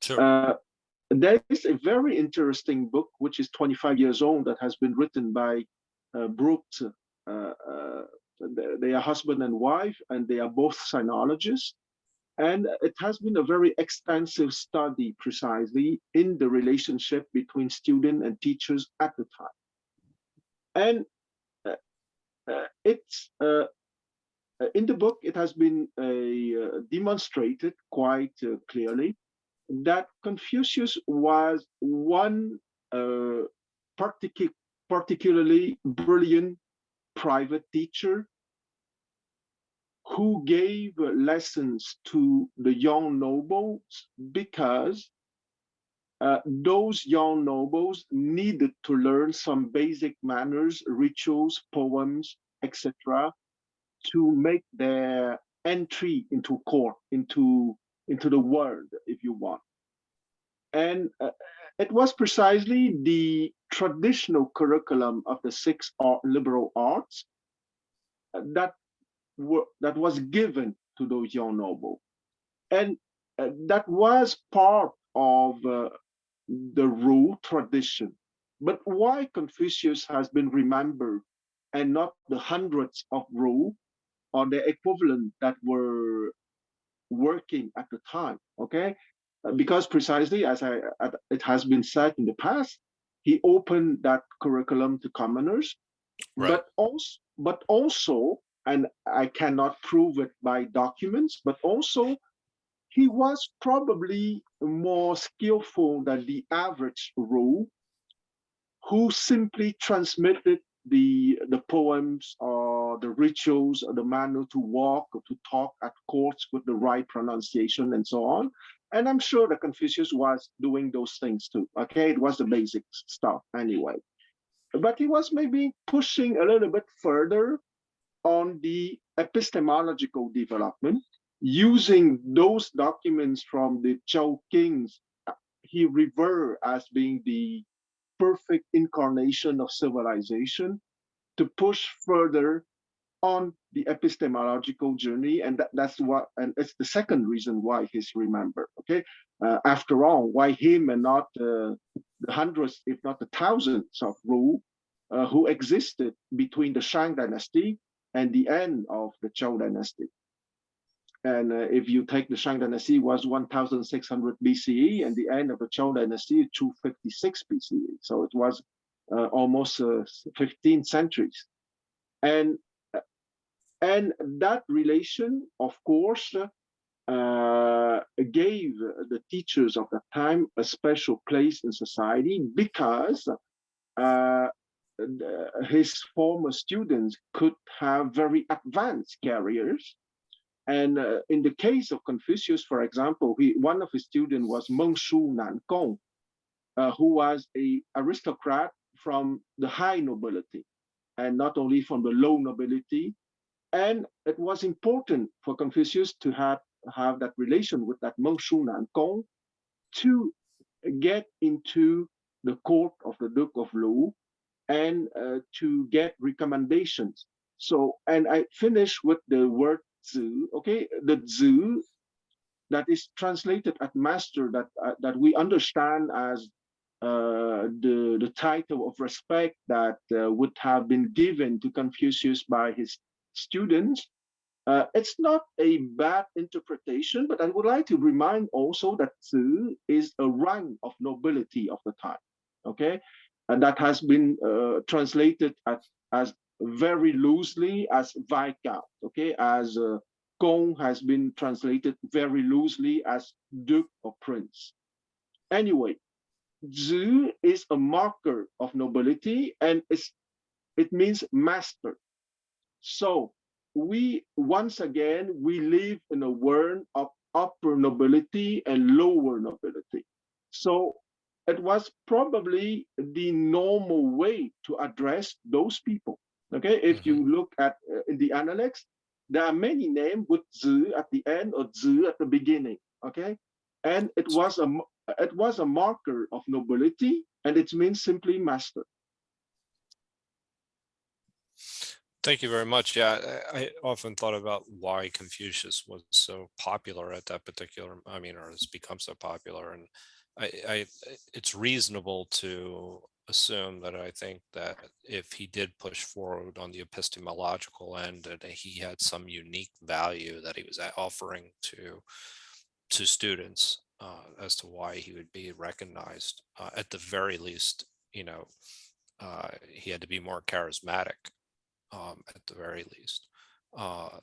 Sure. There is a very interesting book, which is 25 years old, that has been written by Brooks. They are husband and wife, and they are both sinologists. And it has been a very extensive study precisely in the relationship between student and teachers at the time. And it's in the book, it has been demonstrated quite clearly that Confucius was one particularly brilliant private teacher who gave lessons to the young nobles, because those young nobles needed to learn some basic manners, rituals, poems, etc., to make their entry into court, into the world, if you want. And it was precisely the traditional curriculum of the 6 liberal arts that was given to those young nobles. And that was part of the rule tradition. But why Confucius has been remembered and not the hundreds of rule or the equivalent that were working at the time, okay? Because precisely as it has been said in the past, he opened that curriculum to commoners, Right. but also, and I cannot prove it by documents, but also he was probably more skillful than the average rule, who simply transmitted the poems or the rituals or the manner to walk or to talk at courts with the right pronunciation and so on. And I'm sure that Confucius was doing those things too. Okay, it was the basic stuff anyway. But he was maybe pushing a little bit further on the epistemological development, using those documents from the Zhou kings he revered as being the perfect incarnation of civilization, to push further on the epistemological journey. And that's what, and it's the second reason why he's remembered. Okay, after all, why him and not the hundreds, if not the thousands of rule who existed between the Shang dynasty and the end of the Zhou dynasty. And if you take the Shang dynasty was 1600 BCE and the end of the Zhou dynasty 256 BCE. So it was almost 15 centuries. And that relation, of course, gave the teachers of that time a special place in society, because his former students could have very advanced careers. And in the case of Confucius, for example, one of his students was Mengshu Nankong, who was an aristocrat from the high nobility, and not only from the low nobility. And it was important for Confucius to have that relation with that Mengshu Nankong to get into the court of the Duke of Lu and to get recommendations. So, and I finish with the word Zi, okay, the Zi that is translated as master, that we understand as the title of respect that would have been given to Confucius by his students. It's not a bad interpretation, but I would like to remind also that Zi is a rank of nobility of the time, okay, and that has been translated as very loosely as Viscount, okay, as Gong has been translated very loosely as Duke or Prince. Anyway, Zi is a marker of nobility, and it means master. So we, once again, we live in a world of upper nobility and lower nobility. So it was probably the normal way to address those people. Okay, if you look at in the Analects, there are many names with Zi at the end or Zi at the beginning. Okay, and it was a marker of nobility, and it means simply master. Thank you very much. Yeah, I often thought about why Confucius was so popular at that particular, or has become so popular. And it's reasonable to assume that I think that if he did push forward on the epistemological end, that he had some unique value that he was offering to students as to why he would be recognized. At the very least, he had to be more charismatic. At the very least.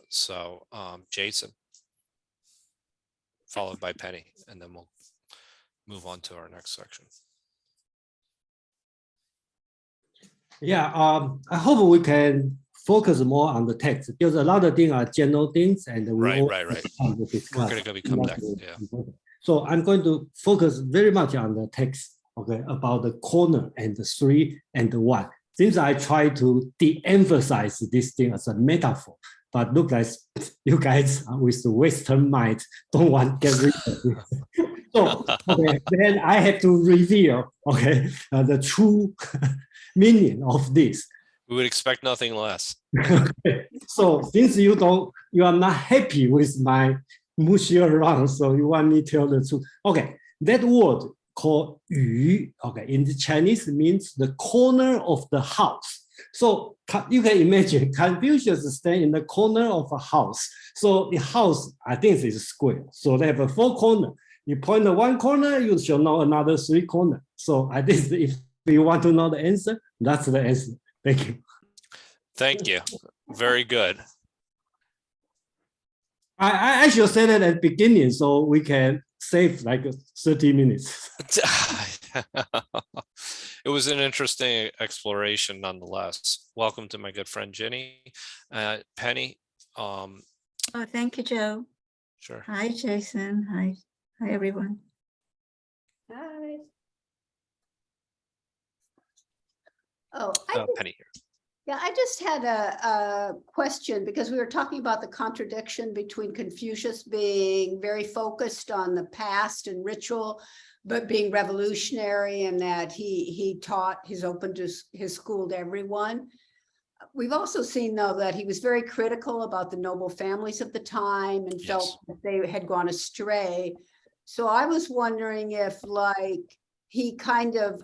So Jason, followed by Penny, and then we'll move on to our next section. Yeah, I hope we can focus more on the text, because a lot of things are general things, and we Right. to discuss. We're going to become that. Yeah. So I'm going to focus very much on the text, okay, about the corner and the 3 and the 1. Since I try to de-emphasize this thing as a metaphor, but look like you guys with the Western mind don't want to get rid of it. So okay, then I have to reveal the true meaning of this. We would expect nothing less. Okay. So since you are not happy with my mushi around, so you want me to tell the truth. Okay, that word called yu, okay, in the Chinese means the corner of the house. So you can imagine Confucius stand in the corner of a house. So the house, I think, is square. So they have a 4 corners. You point to one corner, you shall know another 3 corners. So I think if you want to know the answer, that's the answer. Thank you. Thank you. Very good. I should say that at the beginning so we can save like 30 minutes. It was an interesting exploration nonetheless. Welcome to my good friend Jenny. Penny. Oh, thank you, Joe. Sure. Hi, Jason. Hi, everyone. Hi. Oh, Penny here. yeah, I just had a question because we were talking about the contradiction between Confucius being very focused on the past and ritual, but being revolutionary, and that he opened his school to everyone. We've also seen, though, that he was very critical about the noble families of the time and felt that they had gone astray. So I was wondering if, like, he kind of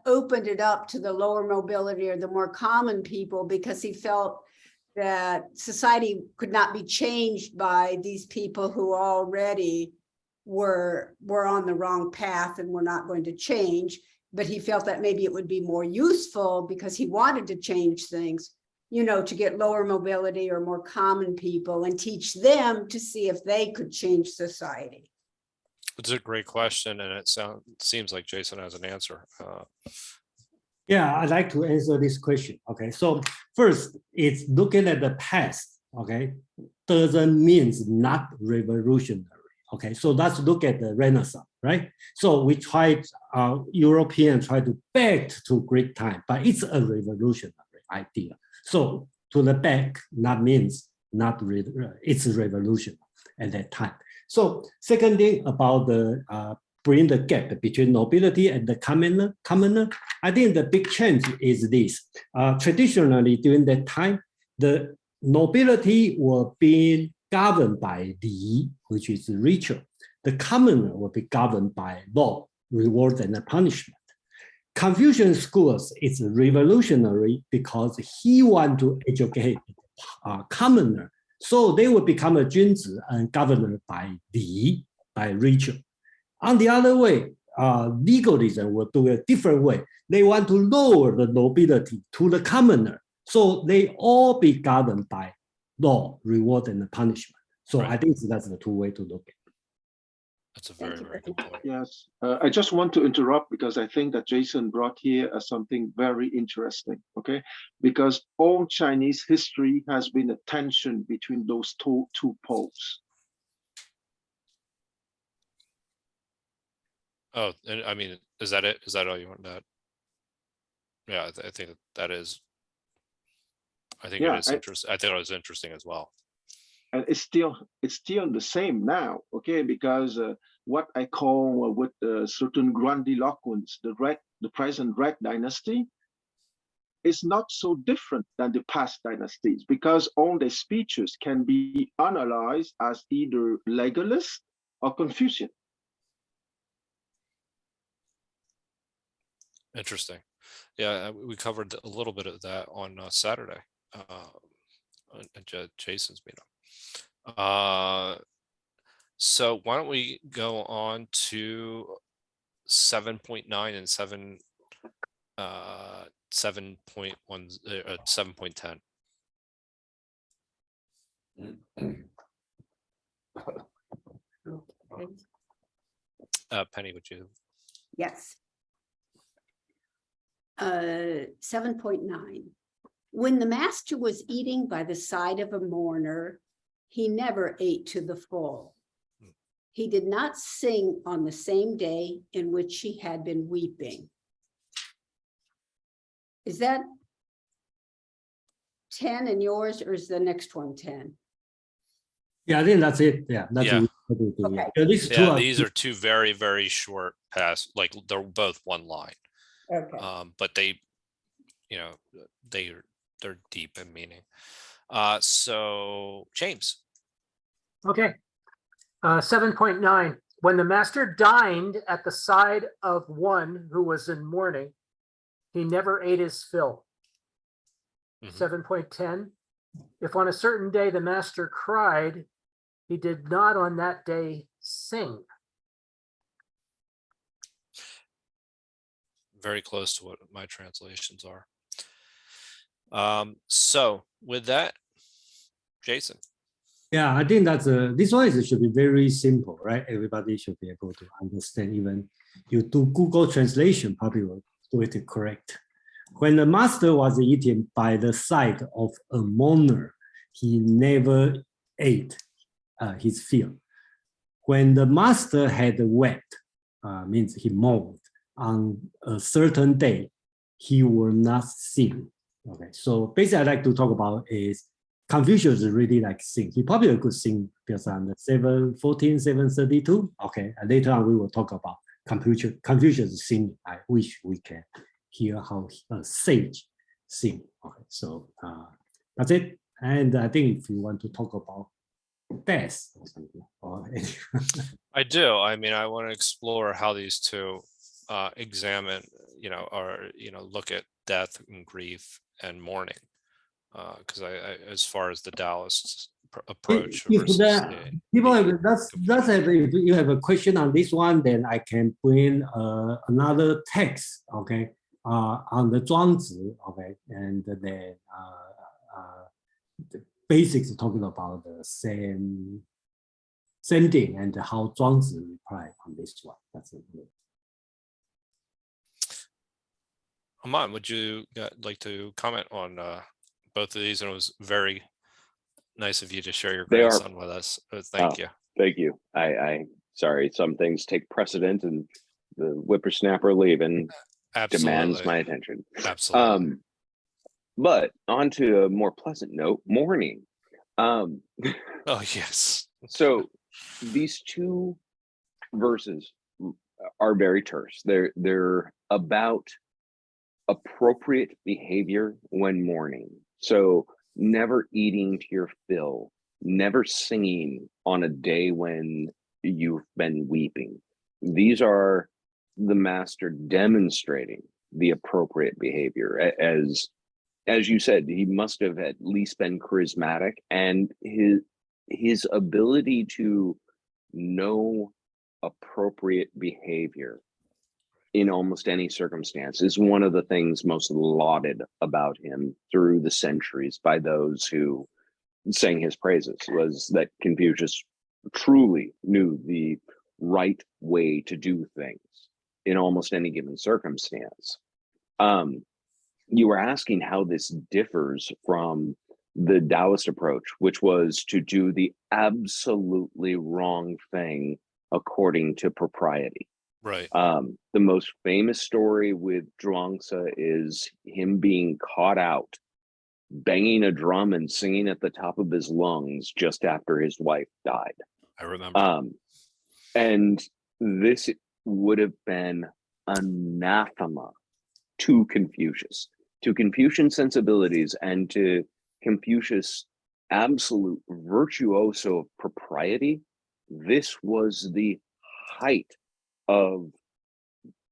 opened it up to the lower mobility or the more common people because he felt that society could not be changed by these people who already were on the wrong path and were not going to change. But he felt that maybe it would be more useful because he wanted to change things, you know, to get lower mobility or more common people and teach them to see if they could change society. It's a great question, and it seems like Jason has an answer. Yeah, I'd like to answer this question. Okay, so first, it's looking at the past. Okay, doesn't mean not revolutionary. Okay, so let's look at the Renaissance, right? So we tried, Europeans try to back to Greek time, but it's a revolutionary idea. So to the back, that means it's a revolution at that time. So second thing about the bring the gap between nobility and the commoner, I think the big change is this. Traditionally, during that time, the nobility were being governed by Li, which is ritual. The commoner will be governed by law, reward, and punishment. Confucian schools is revolutionary because he want to educate commoner. So they will become a junzi and governed by Li, by ritual. On the other way, legalism will do a different way. They want to lower the nobility to the commoner. So they all be governed by law, reward, and punishment. So I think that's the 2 ways to look at it. That's a very, very good point. Yes, I just want to interrupt because I think that Jason brought here something very interesting, okay? Because all Chinese history has been a tension between those two poles. Oh, and I mean, is that it? Is that all you want to add? Yeah, I think that is. I think it is interesting. I think it was interesting as well. And it's still the same now, okay? Because what I call with certain grandiloquence, the present Red Dynasty, is not so different than the past dynasties because all their speeches can be analyzed as either legalist or Confucian. Interesting. Yeah, we covered a little bit of that on Saturday, at Jason's meetup. So why don't we go on to 7.9 and 7.10. Penny, would you? Yes. 7.9. When the master was eating by the side of a mourner, he never ate to the full. He did not sing on the same day in which he had been weeping. Is that 10 in yours, or is the next one 10? Yeah, I think that's it. Yeah, that's Yeah, it. Okay. Yeah, these two Yeah, are these are two very, very short pass, like they're both one line. Okay. But they, you know, they're deep in meaning. So James. Okay. 7.9. When the master dined at the side of one who was in mourning, he never ate his fill. Mhm. 7.10. If on a certain day the master cried, he did not on that day sing. Very close to what my translations are. So with that, Jason. Yeah, I think that's this one should be very simple, right? Everybody should be able to understand. Even you do Google translation, probably will do it correct. When the master was eating by the side of a mourner, he never ate his fill. When the master had wept, means he mourned on a certain day, he will not sing. Okay, so basically, I'd like to talk about is Confucius really like sing. He probably could sing because on the 7:14, 7:32. Okay, and later on we will talk about Confucius singing. I wish we can hear how a sage sing. Okay, so that's it. And I think if you want to talk about death or something, or I do. I mean, I want to explore how these two examine, or look at death and grief and mourning, because I, as far as the Taoist approach if versus people the that's if you have a question on this one, then I can bring another text, okay, on the Zhuangzi, okay, and then the basics talking about the same thing and how Zhuangzi reply on this one. That's it. Aman, would you like to comment on both of these? And it was very nice of you to share your They are- grandson with us. Thank you. Thank you. I sorry, some things take precedent, and the whippersnapper leaving demands Absolutely. my attention. Absolutely. But on to a more pleasant note, mourning. Oh, yes. So these two verses are very terse. They're about appropriate behavior when mourning. So never eating to your fill, never singing on a day when you've been weeping. These are the master demonstrating the appropriate behavior. As you said, he must have at least been charismatic, and his ability to know appropriate behavior in almost any circumstance is one of the things most lauded about him through the centuries by those who sang his praises, was that Confucius truly knew the right way to do things in almost any given circumstance. You were asking how this differs from the Taoist approach, which was to do the absolutely wrong thing according to propriety. Right. The most famous story with Zhuangzi is him being caught out banging a drum and singing at the top of his lungs just after his wife died. I remember. And this would have been anathema to Confucius, to Confucian sensibilities, and to Confucius' absolute virtuoso of propriety. This was the height of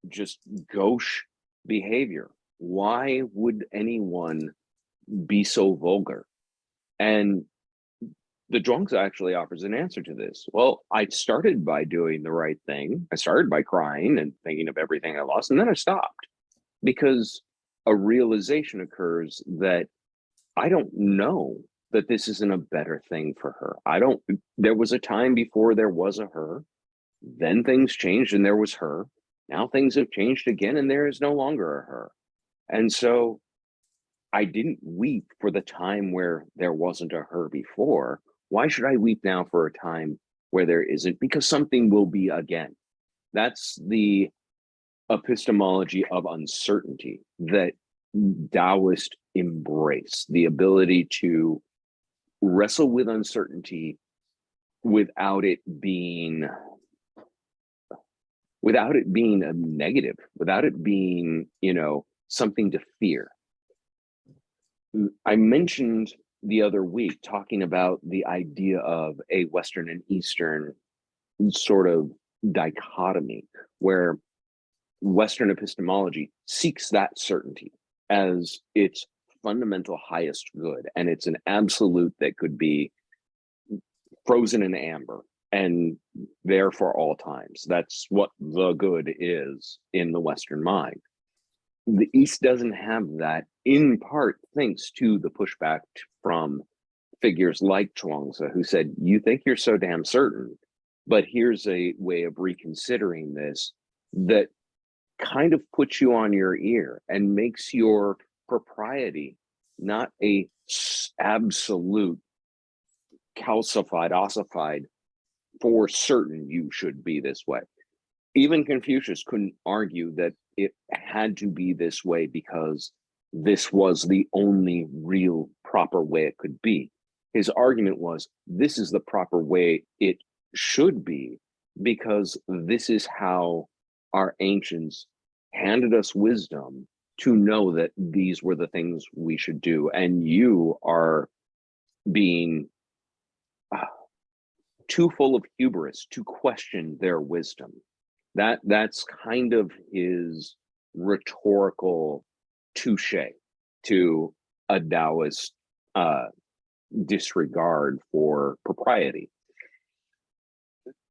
just gauche behavior. Why would anyone be so vulgar? And the Zhuangzi actually offers an answer to this. Well, I started by doing the right thing. I started by crying and thinking of everything I lost, and then I stopped because a realization occurs that I don't know that this isn't a better thing for her. There was a time before there was a her, then things changed and there was her. Now things have changed again and there is no longer a her. And so I didn't weep for the time where there wasn't a her before. Why should I weep now for a time where there isn't? Because something will be again. That's the epistemology of uncertainty that Taoists embrace, the ability to wrestle with uncertainty without it being a negative, without it being, something to fear. I mentioned the other week talking about the idea of a Western and Eastern sort of dichotomy, where Western epistemology seeks that certainty as its fundamental highest good, and it's an absolute that could be frozen in amber and there for all times. That's what the good is in the Western mind. The East doesn't have that, in part thanks to the pushback from figures like Chuang-Tzu, who said, you think you're so damn certain, but here's a way of reconsidering this that kind of puts you on your ear and makes your propriety not a absolute calcified, ossified, for certain you should be this way. Even Confucius couldn't argue that it had to be this way because this was the only real proper way it could be. His argument was, this is the proper way it should be because this is how our ancients handed us wisdom to know that these were the things we should do. And you are being too full of hubris to question their wisdom. That's kind of his rhetorical touche to a Taoist disregard for propriety.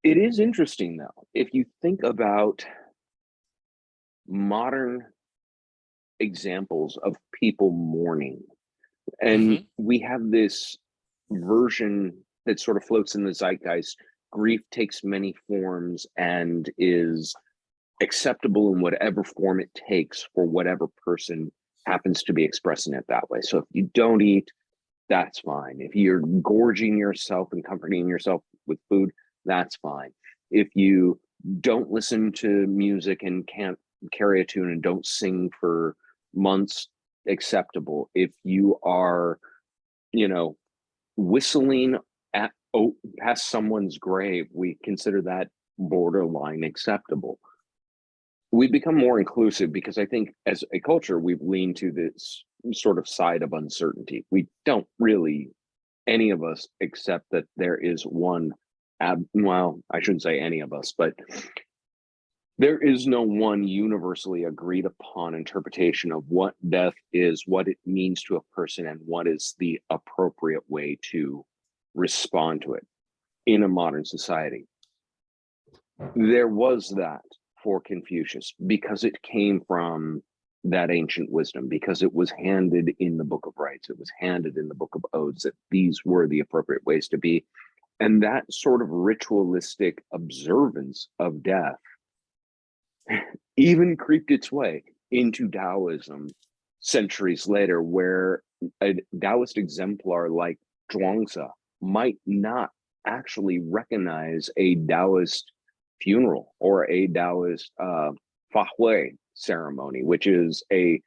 It is interesting, though, if you think about modern examples of people mourning, and we have this version that sort of floats in the zeitgeist. Grief takes many forms and is acceptable in whatever form it takes for whatever person happens to be expressing it that way. So if you don't eat, that's fine. If you're gorging yourself and comforting yourself with food, that's fine. If you don't listen to music and can't carry a tune and don't sing for months, acceptable. If you are, whistling past someone's grave, we consider that borderline acceptable. We become more inclusive because I think as a culture, we've leaned to this sort of side of uncertainty. We don't really, any of us, accept that there is one, well, I shouldn't say any of us, but there is no one universally agreed upon interpretation of what death is, what it means to a person, and what is the appropriate way to respond to it in a modern society. There was that for Confucius because it came from that ancient wisdom, because it was handed in the Book of Rites, it was handed in the Book of Odes that these were the appropriate ways to be. And that sort of ritualistic observance of death even creeped its way into Taoism centuries later, where a Taoist exemplar like Chuang-Tzu might not actually recognize a Taoist funeral or a Taoist Fahui ceremony, which is a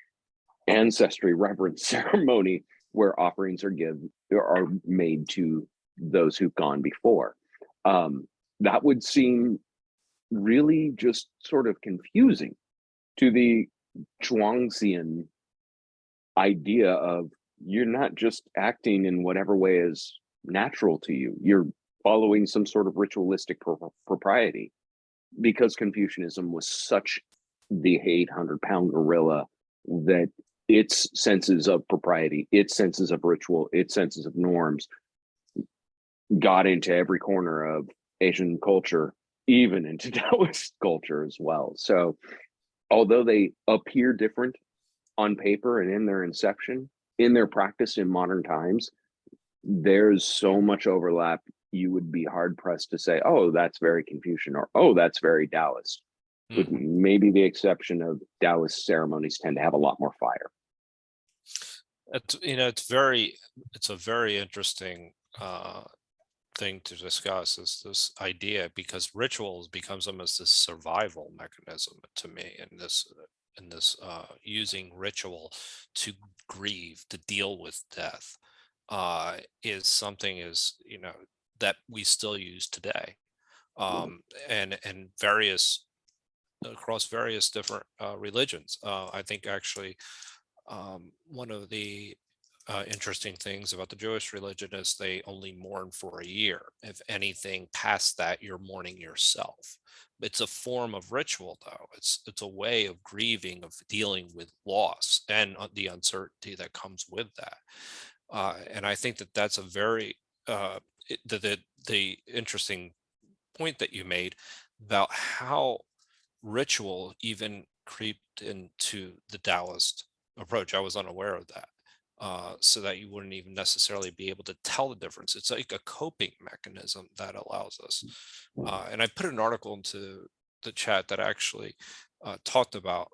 ancestry reverence ceremony where offerings are made to those who've gone before. That would seem really just sort of confusing to the Chuang-Tzian idea of you're not just acting in whatever way is natural to you, you're following some sort of ritualistic propriety, because Confucianism was such the 800-pound gorilla that its senses of propriety, its senses of ritual, its senses of norms got into every corner of Asian culture, even into Taoist culture as well. So although they appear different on paper and in their inception, in their practice in modern times, there's so much overlap, you would be hard pressed to say, oh, that's very Confucian, or oh, that's very Taoist, with maybe the exception of Taoist ceremonies tend to have a lot more fire. It's a very interesting thing to discuss, is this idea, because rituals becomes almost this survival mechanism to me, in this using ritual to grieve, to deal with death, is something that we still use today, and various across various different religions. I think actually one of the interesting things about the Jewish religion is they only mourn for a year. If anything past that, you're mourning yourself. It's a form of ritual, though. It's a way of grieving, of dealing with loss and the uncertainty that comes with that. And I think that that's a very the interesting point that you made about how ritual even creeped into the Taoist approach. I was unaware of that. So that you wouldn't even necessarily be able to tell the difference. It's like a coping mechanism that allows us. And I put an article into the chat that actually talked about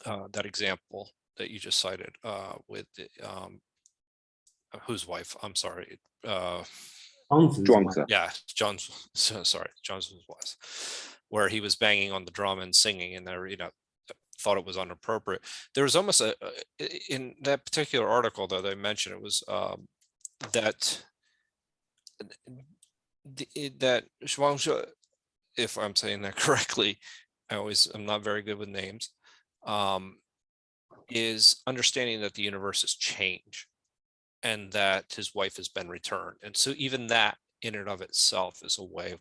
that example that you just cited with the, whose wife? I'm sorry. Zhuangzi. Yeah, John's wife, where he was banging on the drum and singing, and there, thought it was inappropriate. There was almost in that particular article, though, they mentioned it was that Shuangzi, if I'm saying that correctly, I'm not very good with names, is understanding that the universe is change and that his wife has been returned. And so even that in and of itself is a way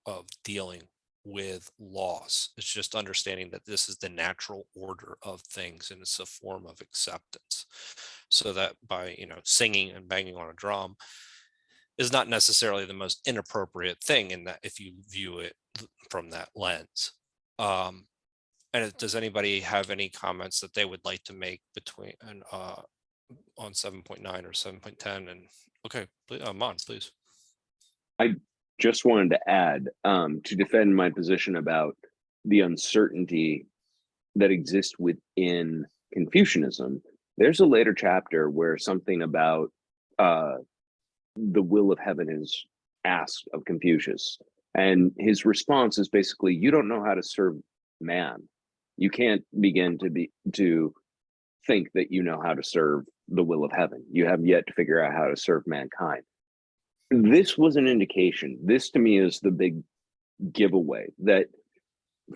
of dealing with loss. It's just understanding that this is the natural order of things, and it's a form of acceptance. So that by singing and banging on a drum is not necessarily the most inappropriate thing, in that if you view it from that lens. And does anybody have any comments that they would like to make between on 7.9 or 7.10? And okay, Mon, please. I just wanted to add, to defend my position about the uncertainty that exists within Confucianism. There's a later chapter where something about the will of heaven is asked of Confucius, and his response is basically, you don't know how to serve man. You can't begin to think that you know how to serve the will of heaven. You have yet to figure out how to serve mankind. This was an indication. This to me is the big giveaway, that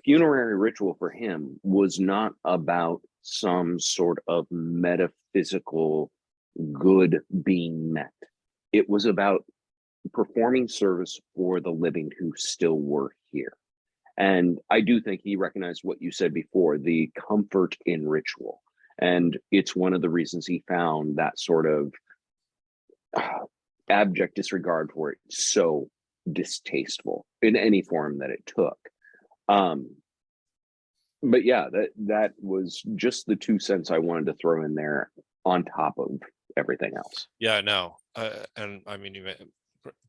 funerary ritual for him was not about some sort of metaphysical good being met. It was about performing service for the living who still were here. And I do think he recognized what you said before, the comfort in ritual. And it's one of the reasons he found that sort of abject disregard for it so distasteful in any form that it took. But yeah, that was just the 2 cents I wanted to throw in there on top of everything else. Yeah, no, and I mean, you made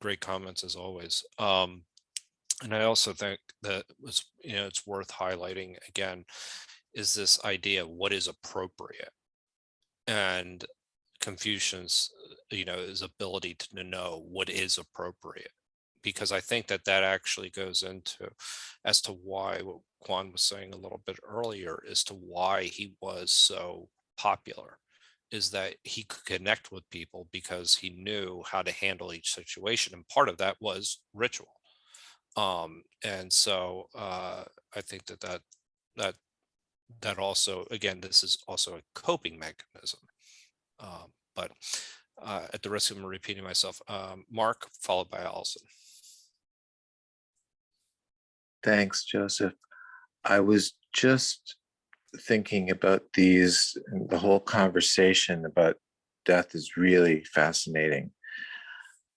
great comments as always. And I also think that it's worth highlighting again, is this idea of what is appropriate, and Confucius, his ability to know what is appropriate, because I think that actually goes into as to why what Quan was saying a little bit earlier, as to why he was so popular, is that he could connect with people because he knew how to handle each situation, and part of that was ritual. And so I think that also, again, this is also a coping mechanism. But at the risk of repeating myself, Mark, followed by Allison. Thanks, Joseph. I was just thinking about the whole conversation about death is really fascinating.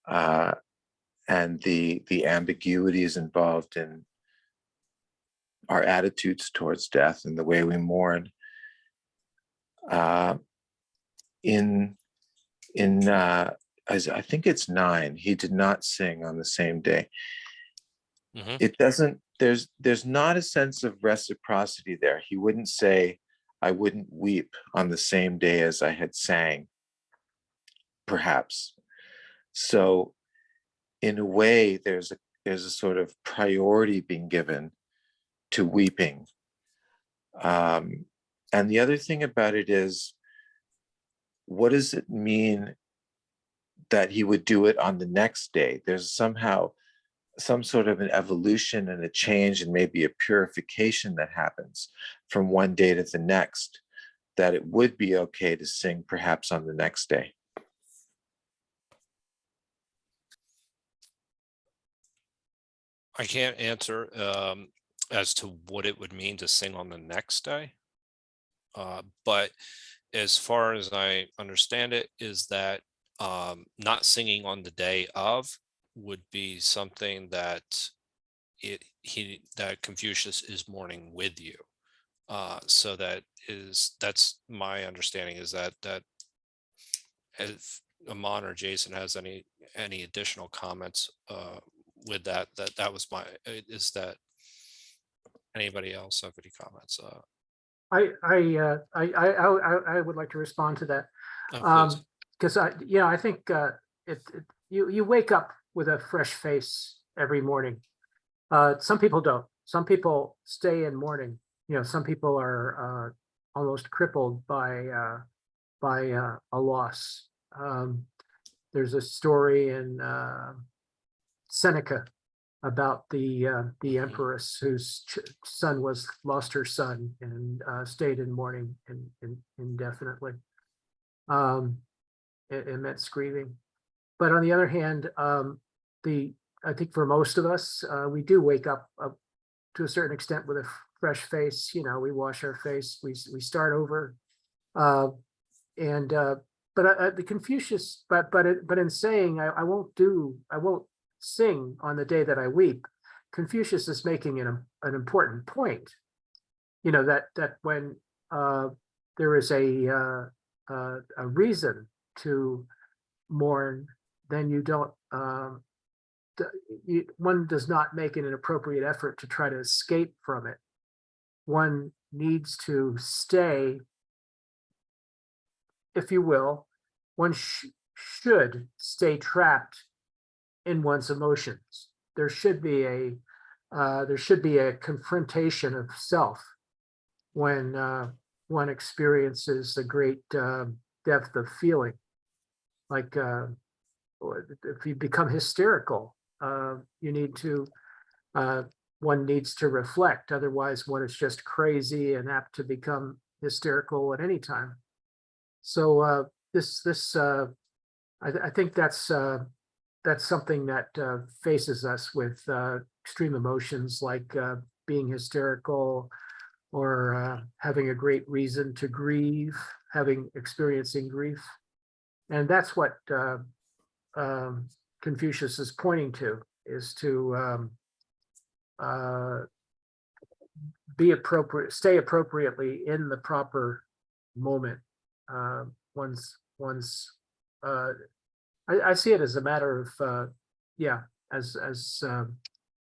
And the ambiguities involved in our attitudes towards death and the way we mourn. As I think it's 9, he did not sing on the same day. Mm-hmm. It doesn't, there's not a sense of reciprocity there. He wouldn't say, I wouldn't weep on the same day as I had sang, perhaps. So in a way, there's a sort of priority being given to weeping. And the other thing about it is, what does it mean that he would do it on the next day. There's somehow some sort of an evolution and a change and maybe a purification that happens from one day to the next, that it would be okay to sing perhaps on the next day. I can't answer as to what it would mean to sing on the next day. But as far as I understand it, is that not singing on the day of would be something that that Confucius is mourning with you. So that's my understanding, is that if Aman or Jason has any additional comments with that was my, is that anybody else have any comments? I would like to respond to that. Please. Because I think you wake up with a fresh face every morning. Some people don't. Some people stay in mourning. Some people are almost crippled by a loss. There's a story in Seneca about the empress whose son lost her son and stayed in mourning indefinitely. Immense grieving. But on the other hand, I think for most of us, we do wake up to a certain extent with a fresh face. We wash our face, we start over, but the Confucius, but in saying I won't sing on the day that I weep, Confucius is making an important point. That when there is a reason to mourn, then you don't. One does not make an appropriate effort to try to escape from it. One needs to stay, if you will. One should stay trapped in one's emotions. There should be a confrontation of self when one experiences a great depth of feeling. Like if you become hysterical, one needs to reflect. Otherwise, one is just crazy and apt to become hysterical at any time. So I think that's something that faces us with extreme emotions, like being hysterical, or having a great reason to grieve, experiencing grief. And that's what Confucius is pointing to, is to be appropriate, stay appropriately in the proper moment. I see it as a matter of as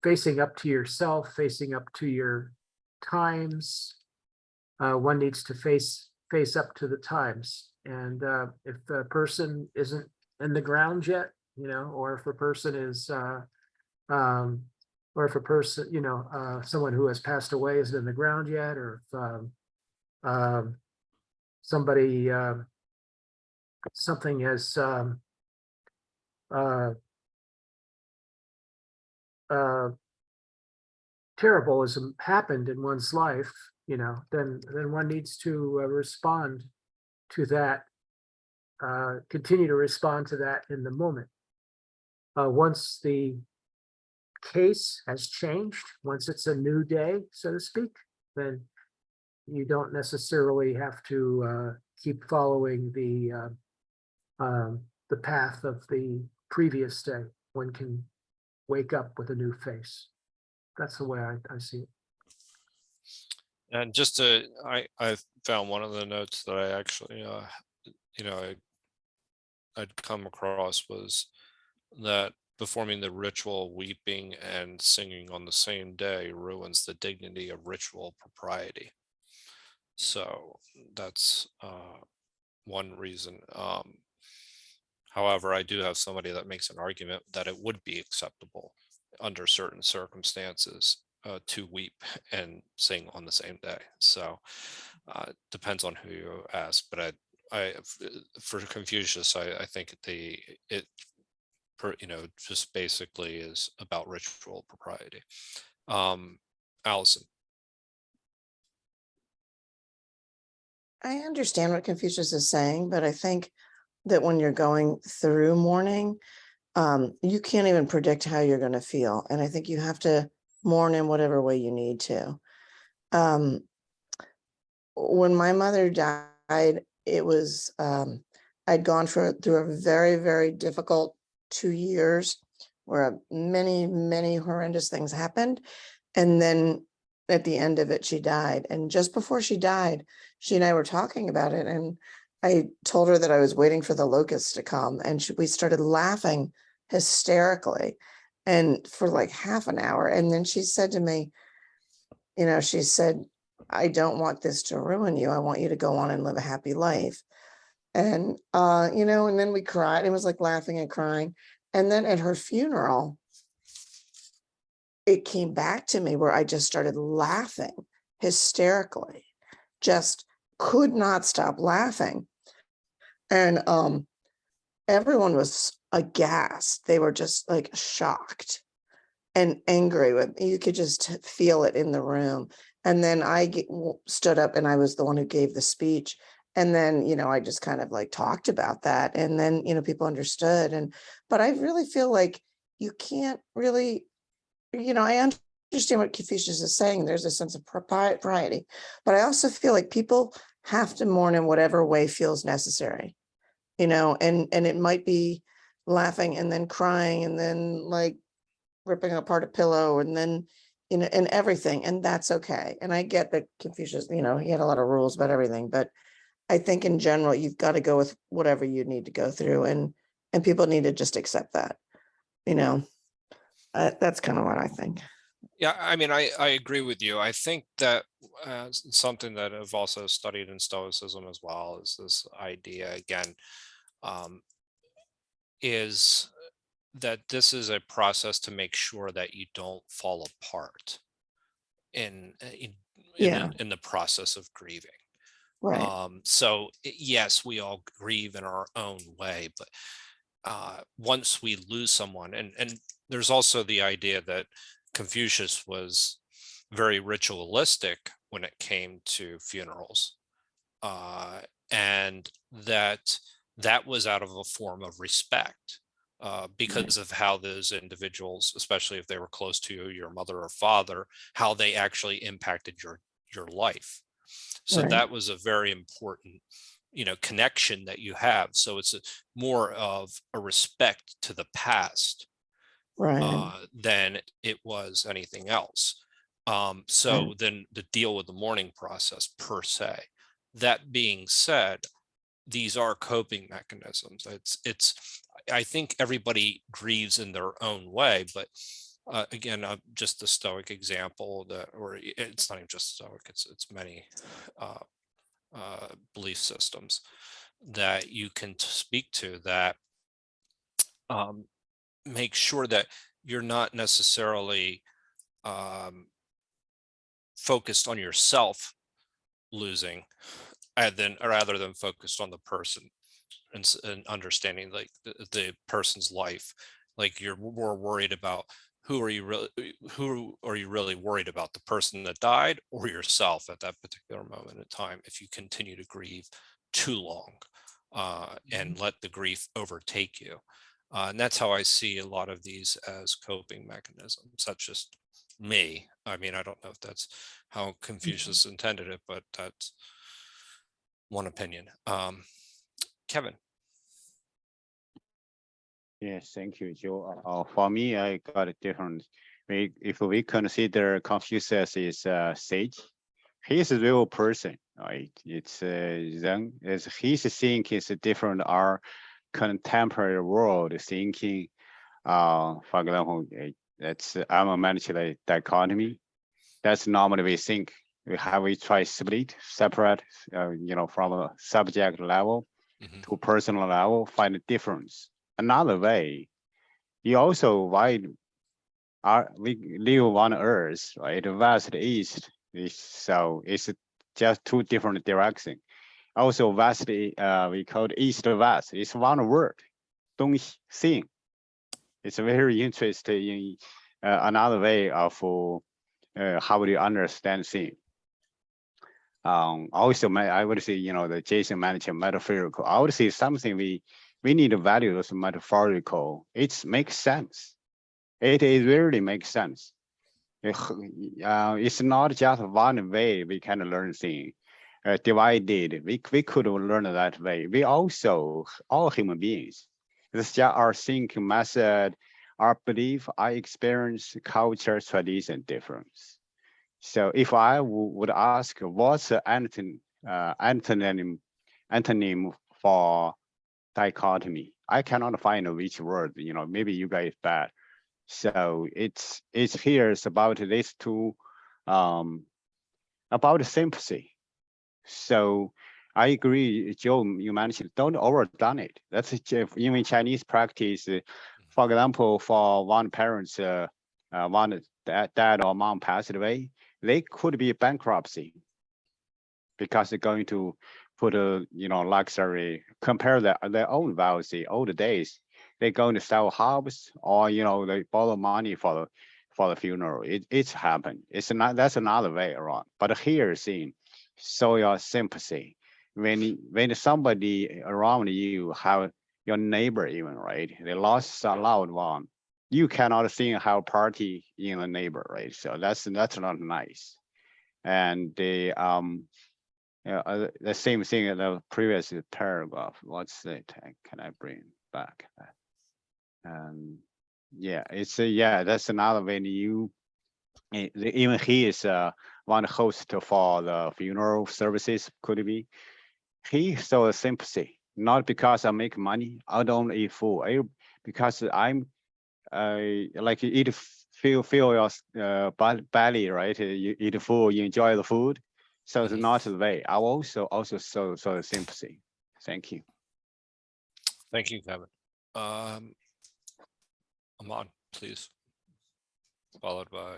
facing up to yourself, facing up to your times. One needs to face up to the times, and if the person isn't in the ground yet, or if a person is or if a person, someone who has passed away isn't in the ground yet, or if somebody something has terrible has happened in one's life, then one needs to respond to that, continue to respond to that in the moment. Once the case has changed, once it's a new day, so to speak, then you don't necessarily have to keep following the path of the previous day. One can wake up with a new face. That's the way I see it. And just I found one of the notes that I actually, I'd come across was that performing the ritual weeping and singing on the same day ruins the dignity of ritual propriety. So that's one reason. However, I do have somebody that makes an argument that it would be acceptable under certain circumstances to weep and sing on the same day. So depends on who you ask, but for Confucius, I think just basically is about ritual propriety. Allison. I understand what Confucius is saying, but I think that when you're going through mourning, you can't even predict how you're going to feel. And I think you have to mourn in whatever way you need to. When my mother died, it was, I'd gone through a very, very difficult 2 years where many, many horrendous things happened. And then at the end of it, she died. And just before she died, she and I were talking about it. And I told her that I was waiting for the locusts to come. And we started laughing hysterically and for like half an hour. And then she said to me, she said, I don't want this to ruin you. I want you to go on and live a happy life. And, and then we cried. It was like laughing and crying. And then at her funeral, it came back to me where I just started laughing hysterically, just could not stop laughing. And everyone was aghast. They were just like shocked and angry with me. You could just feel it in the room. And then I stood up and I was the one who gave the speech. And then, I just kind of like talked about that. And then, people understood. But I really feel like you can't really, I understand what Confucius is saying. There's a sense of propriety, but I also feel like people have to mourn in whatever way feels necessary, and it might be laughing and then crying and then like ripping apart a pillow and then, and everything. And that's okay. And I get that Confucius, he had a lot of rules about everything, but I think in general, you've got to go with whatever you need to go through, and people need to just accept that, that's kind of what I think. Yeah, I mean, I agree with you. I think that something that I've also studied in Stoicism as well is this idea, again, is that this is a process to make sure that you don't fall apart in the process of grieving. Right. So yes, we all grieve in our own way, but once we lose someone, and there's also the idea that Confucius was very ritualistic when it came to funerals, and that was out of a form of respect, because of how those individuals, especially if they were close to you, your mother or father, how they actually impacted your life. So that was a very important, connection that you have. So it's more of a respect to the past, than it was anything else. So then the deal with the mourning process per se. That being said, these are coping mechanisms. I think everybody grieves in their own way, but again, just the Stoic example or it's not even just Stoic, it's many belief systems that you can speak to that make sure that you're not necessarily focused on yourself losing, and then rather than focused on the person and understanding like the person's life. Like you're more worried about who are you really worried about, the person that died or yourself at that particular moment in time, if you continue to grieve too long and let the grief overtake you. And that's how I see a lot of these as coping mechanisms. That's just me. I mean, I don't know if that's how Confucius intended it, but that's one opinion. Kevin. Yes, thank you, Joe. For me, I got a different. If we consider Confucius is a sage, he's a real person, right? It's then as his thinking is different our contemporary world thinking. For example, that's I'm a management dichotomy. That's normally we think we try split, separate, from a subject level to personal level, find a difference. Another way, you also we live on Earth, right? West, east, so it's just two different directions. Also vastly, we call it east to west. It's one word, 东西 seeing. It's very interesting another way of how do you understand seeing. Also, I would say, the Jason mentioned metaphorical. I would say something we need to value as metaphorical. It makes sense. It really makes sense. It's not just one way we can learn things. Divided, we could learn that way. We also, all human beings, it's just our thinking method, our belief, our experience, culture, tradition, difference. So if I would ask, what's the antonym for dichotomy? I cannot find which word. Maybe you guys bad. So it's here. It's about these two, about sympathy. So I agree, Joe. You mentioned don't overdone it. That's even Chinese practice. For example, for one parent's one dad or mom passed away, they could be bankruptcy because they're going to put a luxury, compare their own wealthy old days. They're going to sell house or they borrow money for the funeral. It's happened. That's another way around. But here seeing show your sympathy when somebody around you have your neighbor even, right? They lost a loved one. You cannot see how party in a neighbor, right? So that's not nice. And the same thing in the previous paragraph. What's it? Can I bring back? Yeah, it's that's another when you even he is one host for the funeral services could be. He saw sympathy, not because I make money. I don't eat food. Because I'm like you eat feel your belly, right? You eat food, you enjoy the food. So it's not the way. I also saw sympathy. Thank you. Thank you, Kevin. Ahmad, please. Followed by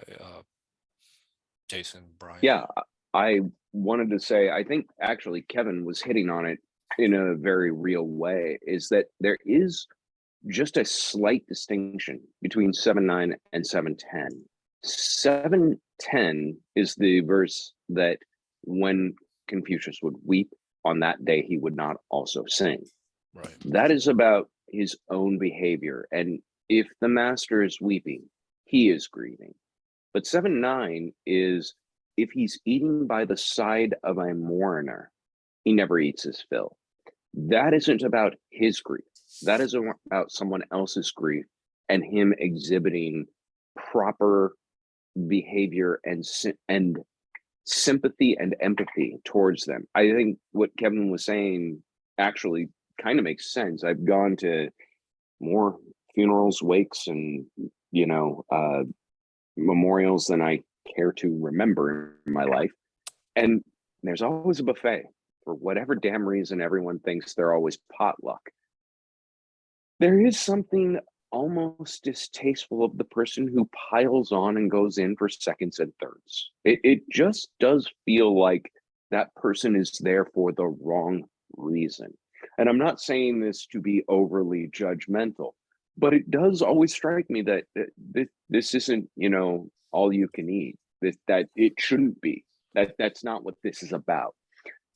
Jason, Brian. Yeah, I wanted to say, I think actually Kevin was hitting on it in a very real way, is that there is just a slight distinction between 7:9 and 7:10. 7:10 is the verse that when Confucius would weep, on that day he would not also sing. Right. That is about his own behavior. And if the master is weeping, he is grieving. But 7:9 is if he's eating by the side of a mourner, he never eats his fill. That isn't about his grief. That is about someone else's grief and him exhibiting proper behavior and sympathy and empathy towards them. I think what Kevin was saying actually kind of makes sense. I've gone to more funerals, wakes, and memorials than I care to remember in my life. And there's always a buffet. For whatever damn reason, everyone thinks they're always potluck. There is something almost distasteful of the person who piles on and goes in for seconds and thirds. It just does feel like that person is there for the wrong reason. And I'm not saying this to be overly judgmental, but it does always strike me that this isn't, all you can eat, that it shouldn't be, that's not what this is about.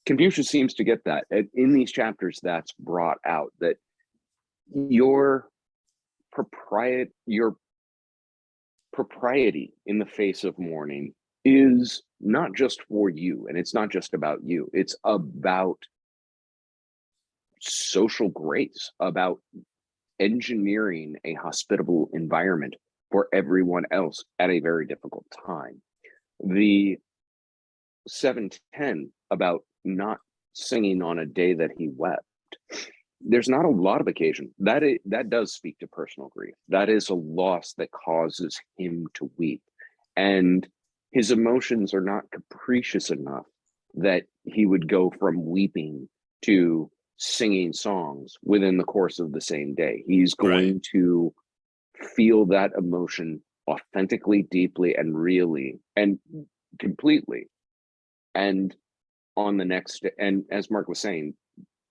Confucius seems to get that. In these chapters, that's brought out, that your propriety in the face of mourning is not just for you, and it's not just about you. It's about social grace, about engineering a hospitable environment for everyone else at a very difficult time. The 7:10 about not singing on a day that he wept, there's not a lot of occasion that does speak to personal grief. That is a loss that causes him to weep, and his emotions are not capricious enough that he would go from weeping to singing songs within the course of the same day. He's going to feel that emotion authentically, deeply, and really, and completely. And on the next day. And as Mark was saying,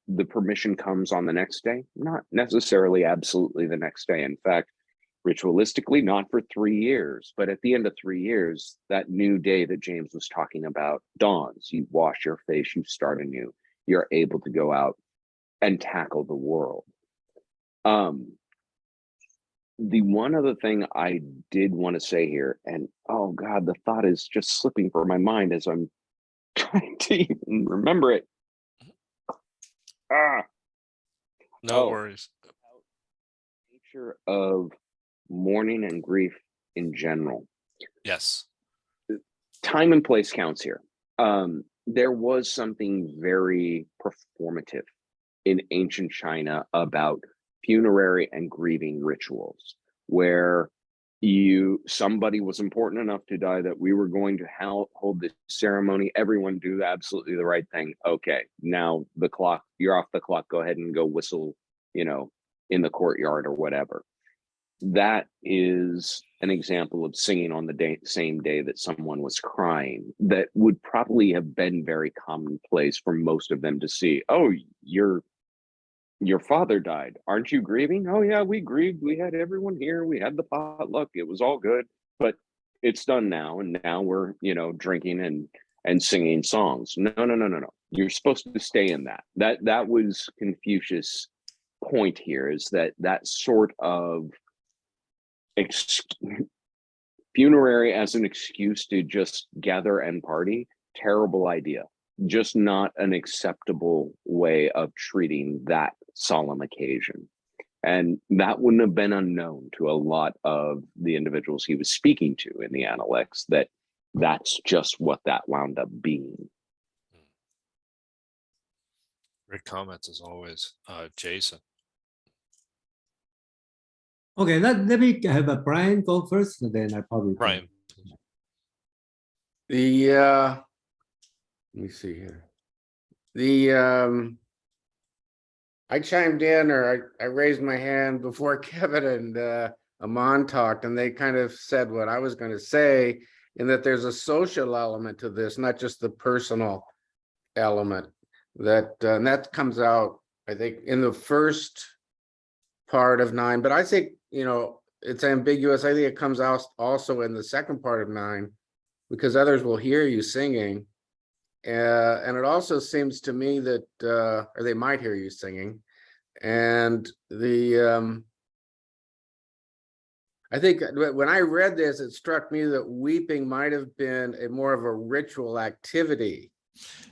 the permission comes on the next day, not necessarily absolutely the next day. In fact, ritualistically, not for 3 years, but at the end of 3 years, that new day that James was talking about dawns. You wash your face, you start anew. You're able to go out and tackle the world. The one other thing I did want to say here, and oh God, the thought is just slipping from my mind as I'm trying to even remember it. No worries. Nature of mourning and grief in general. Yes. Time and place counts here. There was something very performative in ancient China about funerary and grieving rituals, where somebody was important enough to die that we were going to hold this ceremony. Everyone do absolutely the right thing. Okay, now you're off the clock. Go ahead and go whistle, in the courtyard or whatever. That is an example of singing on the same day that someone was crying. That would probably have been very commonplace for most of them to see. Oh, your father died. Aren't you grieving? Oh yeah, we grieved. We had everyone here. We had the potluck. It was all good, but it's done now. And now we're, drinking and singing songs. No. You're supposed to stay in that. That was Confucius' point here, is that sort of funerary as an excuse to just gather and party. Terrible idea. Just not an acceptable way of treating that solemn occasion. And that wouldn't have been unknown to a lot of the individuals he was speaking to in the Analects, that's just what that wound up being. Great comments as always. Jason. Okay, let me have a Brian go first, and then I probably Brian. Let me see here. I chimed in, or I raised my hand before Kevin and Aman talked, and they kind of said what I was going to say, in that there's a social element to this, not just the personal element. And that comes out, I think, in the first part of 9. But I think, it's ambiguous. I think it comes out also in the second part of 9, because others will hear you singing. And it also seems to me that, or they might hear you singing. And I think when I read this, it struck me that weeping might have been more of a ritual activity.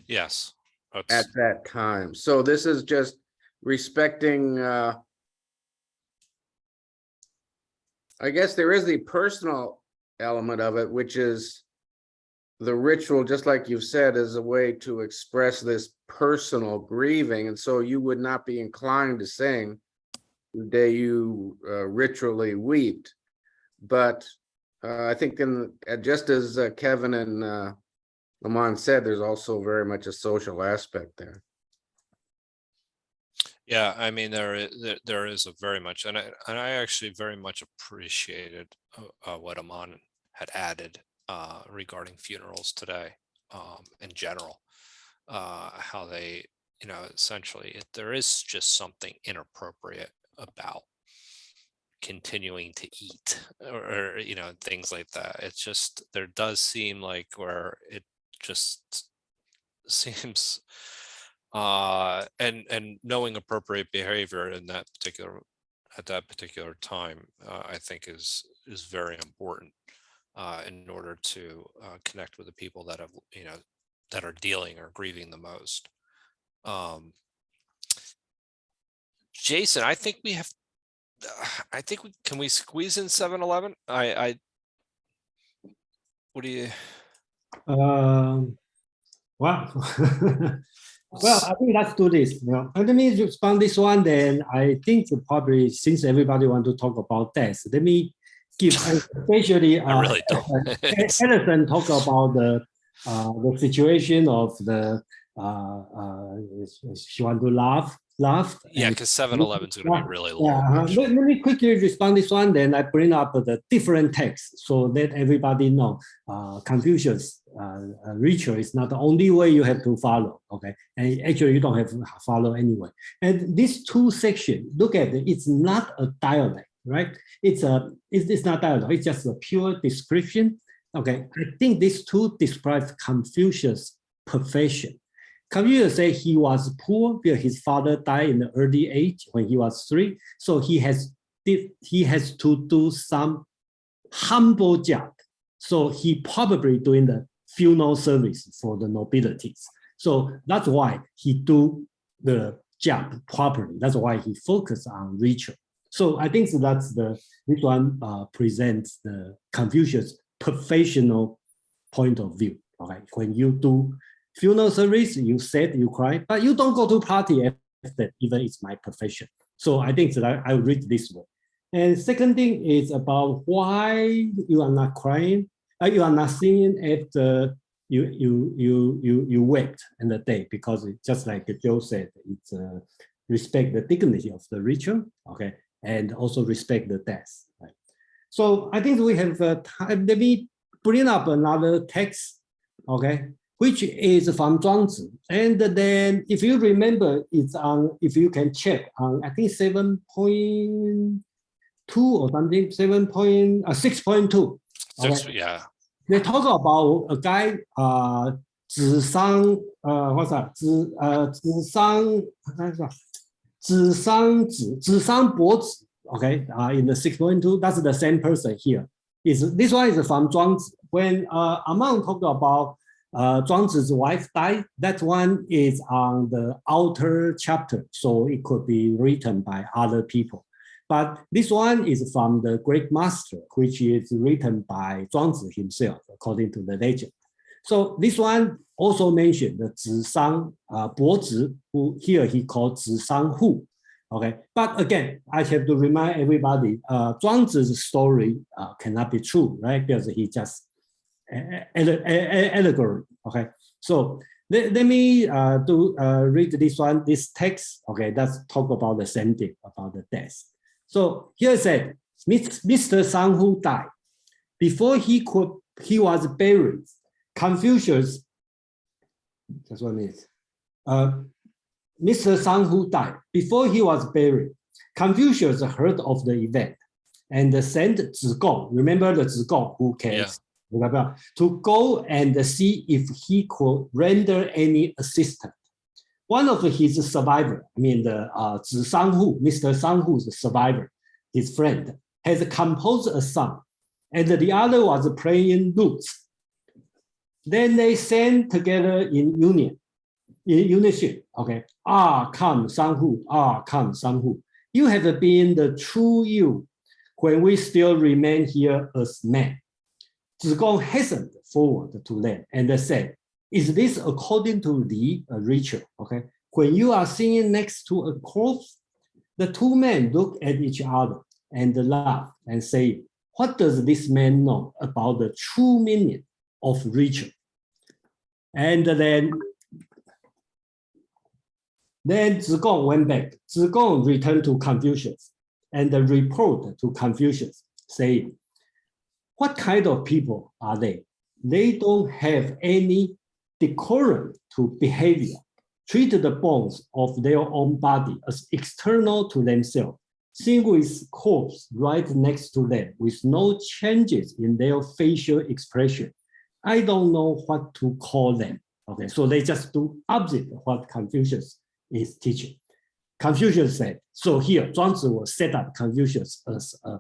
Yes. At that time. So this is just respecting, I guess there is the personal element of it, which is the ritual, just like you've said, is a way to express this personal grieving. And so you would not be inclined to sing the day you ritually wept. But I think just as Kevin and Lamont said, there's also very much a social aspect there. Yeah, I mean, there is a very much, and I actually very much appreciated what Aman had added regarding funerals today, in general, how they, essentially there is just something inappropriate about continuing to eat or things like that. It's just, there does seem like where it just seems and knowing appropriate behavior in that particular time, I think is very important in order to connect with the people that have that are dealing or grieving the most. Jason, I think we have. Can we squeeze in 7-Eleven? What do you? Wow. Well, I think let's do this. Let me respond this one. Then I think probably, since everybody want to talk about death, let me give, especially I really don't. Edison talk about the situation of the she want to laugh. Yeah, because 7-Eleven's going to be really long. Let me quickly respond this one. Then I bring up the different texts so that everybody know Confucius ritual is not the only way you have to follow. Okay, and actually you don't have to follow anyway. And these two sections, look at it, it's not a dialect, right? It's not dialogue. It's just a pure description. Okay, I think these two describe Confucius' profession. Confucius said he was poor because his father died in the early age when he was 3. So he has to do some humble job. So he probably doing the funeral service for the nobilities. So that's why he do the job properly. That's why he focused on ritual. So I think that's this one presents the Confucius professional point of view. Okay, when you do funeral service, you said you cry, but you don't go to party after, even it's my profession. So I think that I read this way. And second thing is about why you are not crying, you are not singing after you wept in the day, because it's just like Joe said, it's respect the dignity of the ritual, okay, and also respect the death. Right? So I think we have time. Let me bring up another text, okay, which is from Zhuangzi. And then if you remember, it's on, if you can check on, I think 7.2 or something, 6.2. Okay? Yeah. They talk about a guy, 子商, what's that? 子商伯子, okay, in the 6.2, that's the same person here. This one is from Zhuangzi. When Among talked about Zhuangzi's wife died, that one is on the outer chapter, so it could be written by other people. But this one is from the great master, which is written by Zhuangzi himself, according to the legend. So this one also mentioned the Zisang Bozi, who here he called Zisang Hu. Okay, but again, I have to remind everybody, Zhuangzi's story cannot be true, right? Because he just allegory. Okay, so let me read this one, this text. Okay, let's talk about the same thing about the death. So here it said, Mr. Sang Hu died. Before he was buried, Confucius, just 1 minute. Mr. Sang Hu died. Before he was buried, Confucius heard of the event and sent Zigong, remember the Zigong who came, to go and see if he could render any assistance. One of his survivors, I mean the Zisang Hu, Mr. Sang Hu's survivor, his friend, has composed a song, and the other was playing lutes. Then they sang together in unison. Okay, come Sang Hu, come Sang Hu. You have been the true you when we still remain here as men. Zigong hastened forward to them and said, is this according to the ritual? Okay, when you are singing next to a corpse, the two men look at each other and laugh and say, what does this man know about the true meaning of ritual? And then Zigong went back. Zigong returned to Confucius and reported to Confucius, saying, what kind of people are they? They don't have any decorum to behavior, treat the bones of their own body as external to themselves, sing with corpse right next to them with no changes in their facial expression. I don't know what to call them. Okay, so they just do opposite of what Confucius is teaching. Confucius said, so here Zhuangzi will set up Confucius as a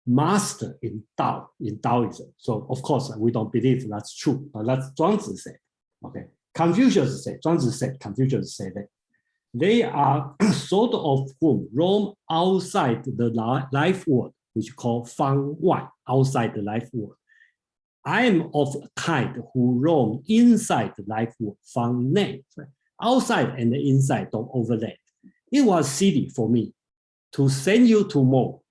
master in Tao, in Taoism. So of course we don't believe that's true, but that's Zhuangzi said. Okay, Confucius said, Zhuangzi said, Confucius said that they are sort of whom roam outside the life world, which call Fang Wai, outside the life world. I am of a kind who roam inside the life world, Fang Nei. Outside and inside don't overlap. It was silly for me to send you to more.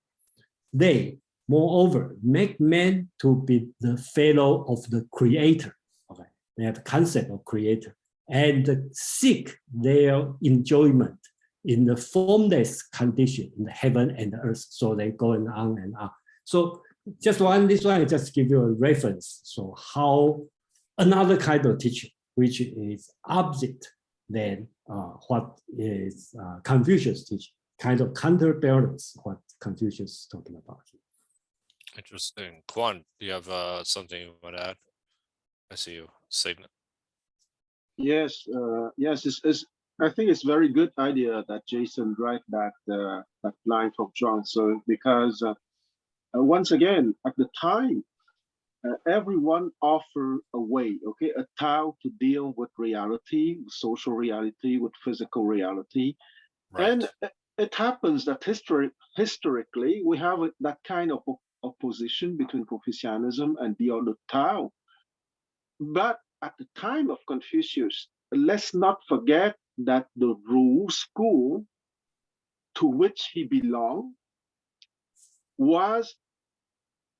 They, moreover, make men to be the fellow of the creator. Okay, they have the concept of creator and seek their enjoyment in the formless condition in the heaven and the earth. So they going on and on. So just this one just give you a reference. So how another kind of teaching, which is opposite than what is Confucius teaching, kind of counterbalance what Confucius is talking about here. Interesting. Quan, do you have something you want to add? I see you signet. Yes, yes. I think it's very good idea that Jason write that line from John. So because once again, at the time, everyone offer a way, okay, a how to deal with reality, with social reality, with physical reality, Right. and it happens that historically we have that kind of opposition between Confucianism and the other Tao. But at the time of Confucius, let's not forget that the Ru school to which he belonged was,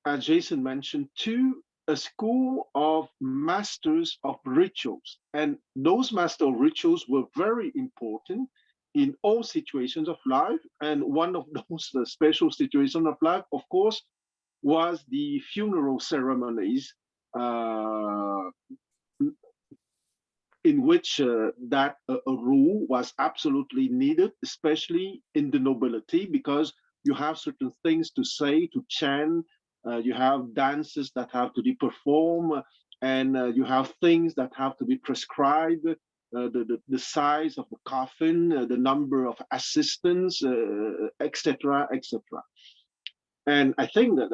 as Jason mentioned, to a school of masters of rituals. And those master of rituals were very important in all situations of life. And one of those special situations of life, of course, was the funeral ceremonies in which that rule was absolutely needed, especially in the nobility, because you have certain things to say, to chant, you have dances that have to be performed, and you have things that have to be prescribed, the size of the coffin, the number of assistants, etc., etc. And I think that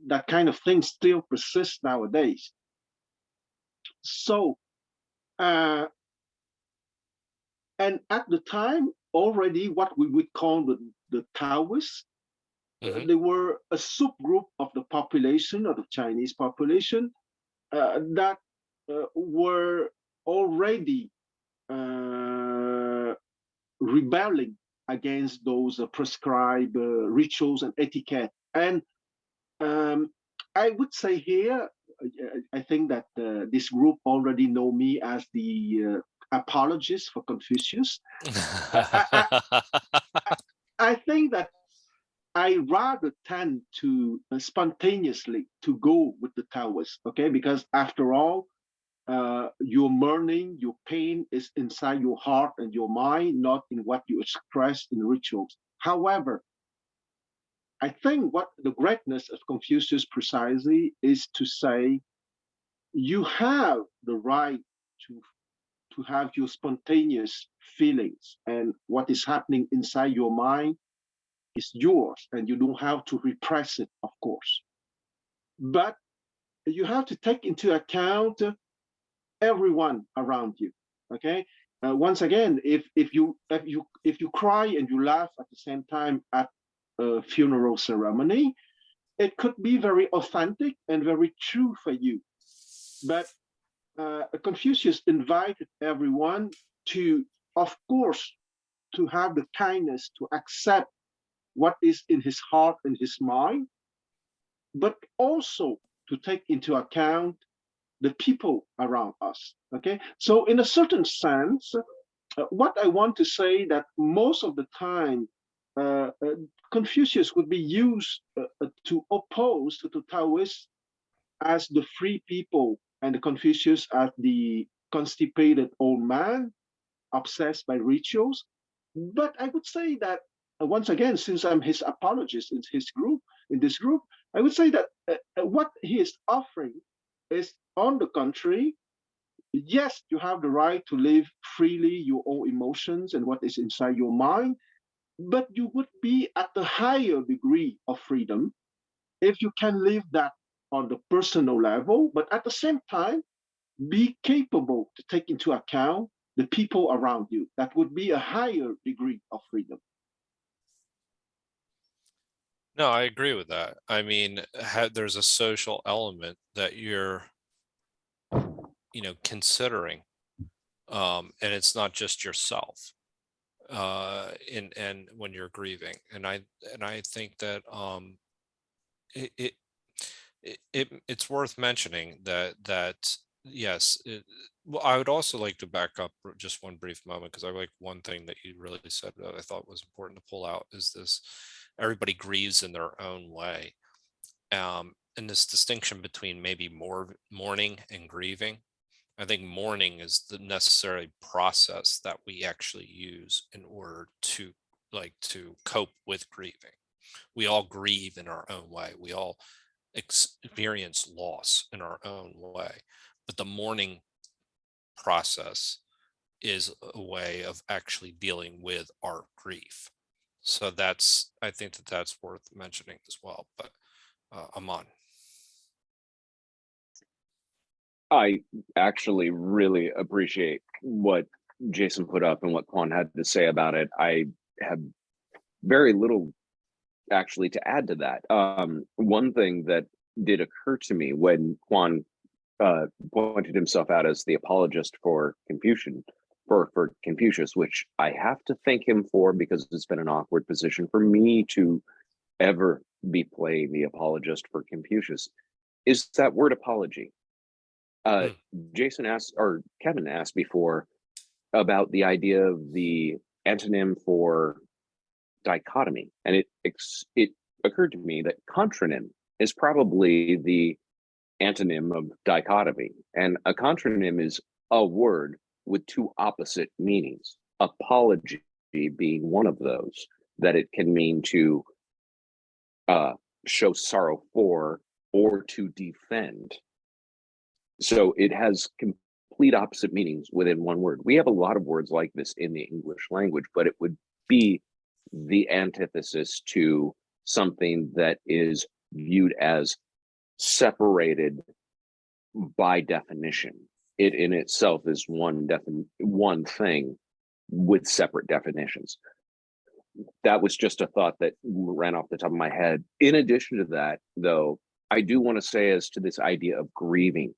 that kind of thing still persists nowadays. So, and at the time, already what we would call the Taoists, they were a subgroup of the population, of the Chinese population, that were already rebelling against those prescribed rituals and etiquette. And I would say here, I think that this group already know me as the apologist for Confucius. I think that I rather tend to spontaneously to go with the Taoists, okay? Because after all, your mourning, your pain is inside your heart and your mind, not in what you express in rituals. However, I think what the greatness of Confucius precisely is to say, you have the right to have your spontaneous feelings, and what is happening inside your mind is yours, and you don't have to repress it, of course. But you have to take into account everyone around you. Okay. Once again, if you cry and you laugh at the same time at a funeral ceremony, it could be very authentic and very true for you. But Confucius invited everyone to, of course, to have the kindness to accept what is in his heart and his mind, but also to take into account the people around us. Okay, so in a certain sense, what I want to say that most of the time, Confucius would be used to oppose to the Taoists as the free people, and the Confucius as the constipated old man obsessed by rituals. But I would say that once again, since I'm his apologist in this group, I would say that what he is offering is, on the contrary, yes, you have the right to live freely your own emotions and what is inside your mind, but you would be at a higher degree of freedom if you can live that on the personal level, but at the same time, be capable to take into account the people around you. That would be a higher degree of freedom. No, I agree with that. I mean, there's a social element that you're, considering, and it's not just yourself, and when you're grieving. And I think that it's worth mentioning that yes. Well, I would also like to back up just one brief moment, because I like one thing that you really said that I thought was important to pull out is this: everybody grieves in their own way, and this distinction between maybe more mourning and grieving. I think mourning is the necessary process that we actually use in order to cope with grieving. We all grieve in our own way. We all experience loss in our own way, but the mourning process is a way of actually dealing with our grief. So I think that's worth mentioning as well. But Aman. I actually really appreciate what Jason put up and what Quan had to say about it. I have very little actually to add to that. One thing that did occur to me when Quan pointed himself out as the apologist for Confucius, which I have to thank him for, because it's been an awkward position for me to ever be playing the apologist for Confucius, is that word apology. Jason asked, or Kevin asked before, about the idea of the antonym for dichotomy, and it occurred to me that contronym is probably the antonym of dichotomy, and a contronym is a word with two opposite meanings, apology being one of those, that it can mean to show sorrow for or to defend. So it has complete opposite meanings within one word. We have a lot of words like this in the English language, but it would be the antithesis to something that is viewed as separated by definition. It in itself is one thing with separate definitions. That was just a thought that ran off the top of my head. In addition to that, though, I do want to say, as to this idea of grieving,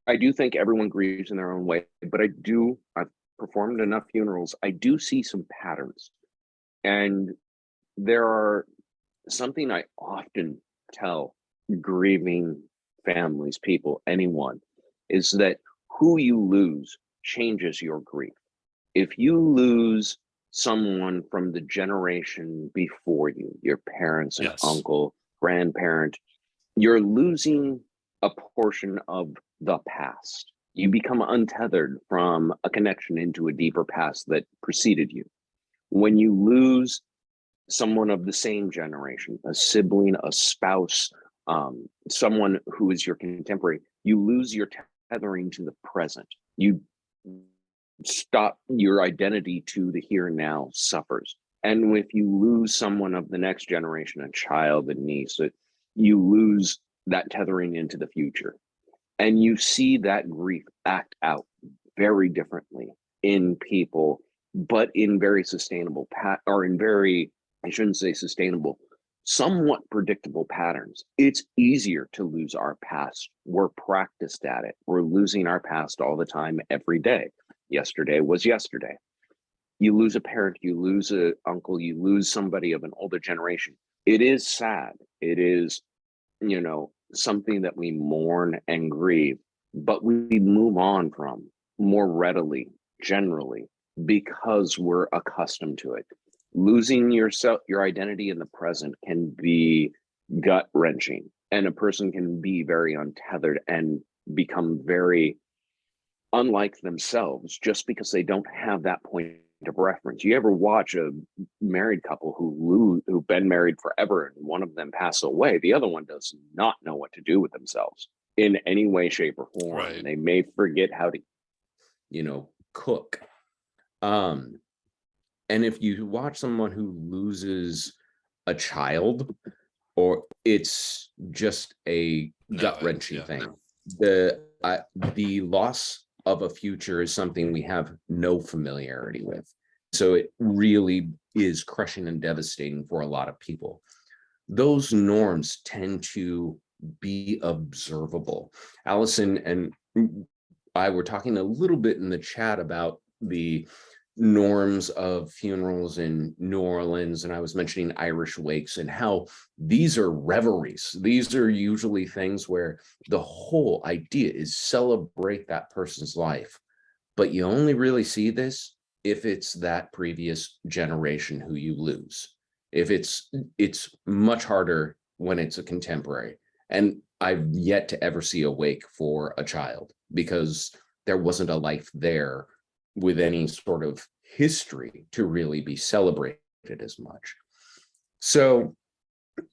I do think everyone grieves in their own way, but I've performed enough funerals, I do see some patterns. And there are something I often tell grieving families, people, anyone, is that who you lose changes your grief. If you lose someone from the generation before you, your parents, an uncle, grandparent, you're losing a portion of the past. You become untethered from a connection into a deeper past that preceded you. When you lose someone of the same generation, a sibling, a spouse, someone who is your contemporary, you lose your tethering to the present. You stop, your identity to the here and now suffers. And if you lose someone of the next generation, a child, a niece, you lose that tethering into the future. And you see that grief act out very differently in people, but in very sustainable I shouldn't say sustainable, somewhat predictable patterns. It's easier to lose our past. We're practiced at it. We're losing our past all the time, every day. Yesterday was yesterday. You lose a parent, you lose an uncle, you lose somebody of an older generation. It is sad. It is, something that we mourn and grieve, but we move on from more readily, generally, because we're accustomed to it. Losing yourself, your identity in the present, can be gut-wrenching, and a person can be very untethered and become very unlike themselves just because they don't have that point of reference. You ever watch a married couple who've been married forever and one of them passes away, the other one does not know what to do with themselves in any way, shape, or form. Right. They may forget how to, cook. And if you watch someone who loses a child, or it's just a gut-wrenching thing. The loss of a future is something we have no familiarity with. So it really is crushing and devastating for a lot of people. Those norms tend to be observable. Allison and I were talking a little bit in the chat about the norms of funerals in New Orleans, and I was mentioning Irish wakes and how these are reveries. These are usually things where the whole idea is celebrate that person's life, but you only really see this if it's that previous generation who you lose. If it's much harder when it's a contemporary, and I've yet to ever see a wake for a child, because there wasn't a life there with any sort of history to really be celebrated as much. So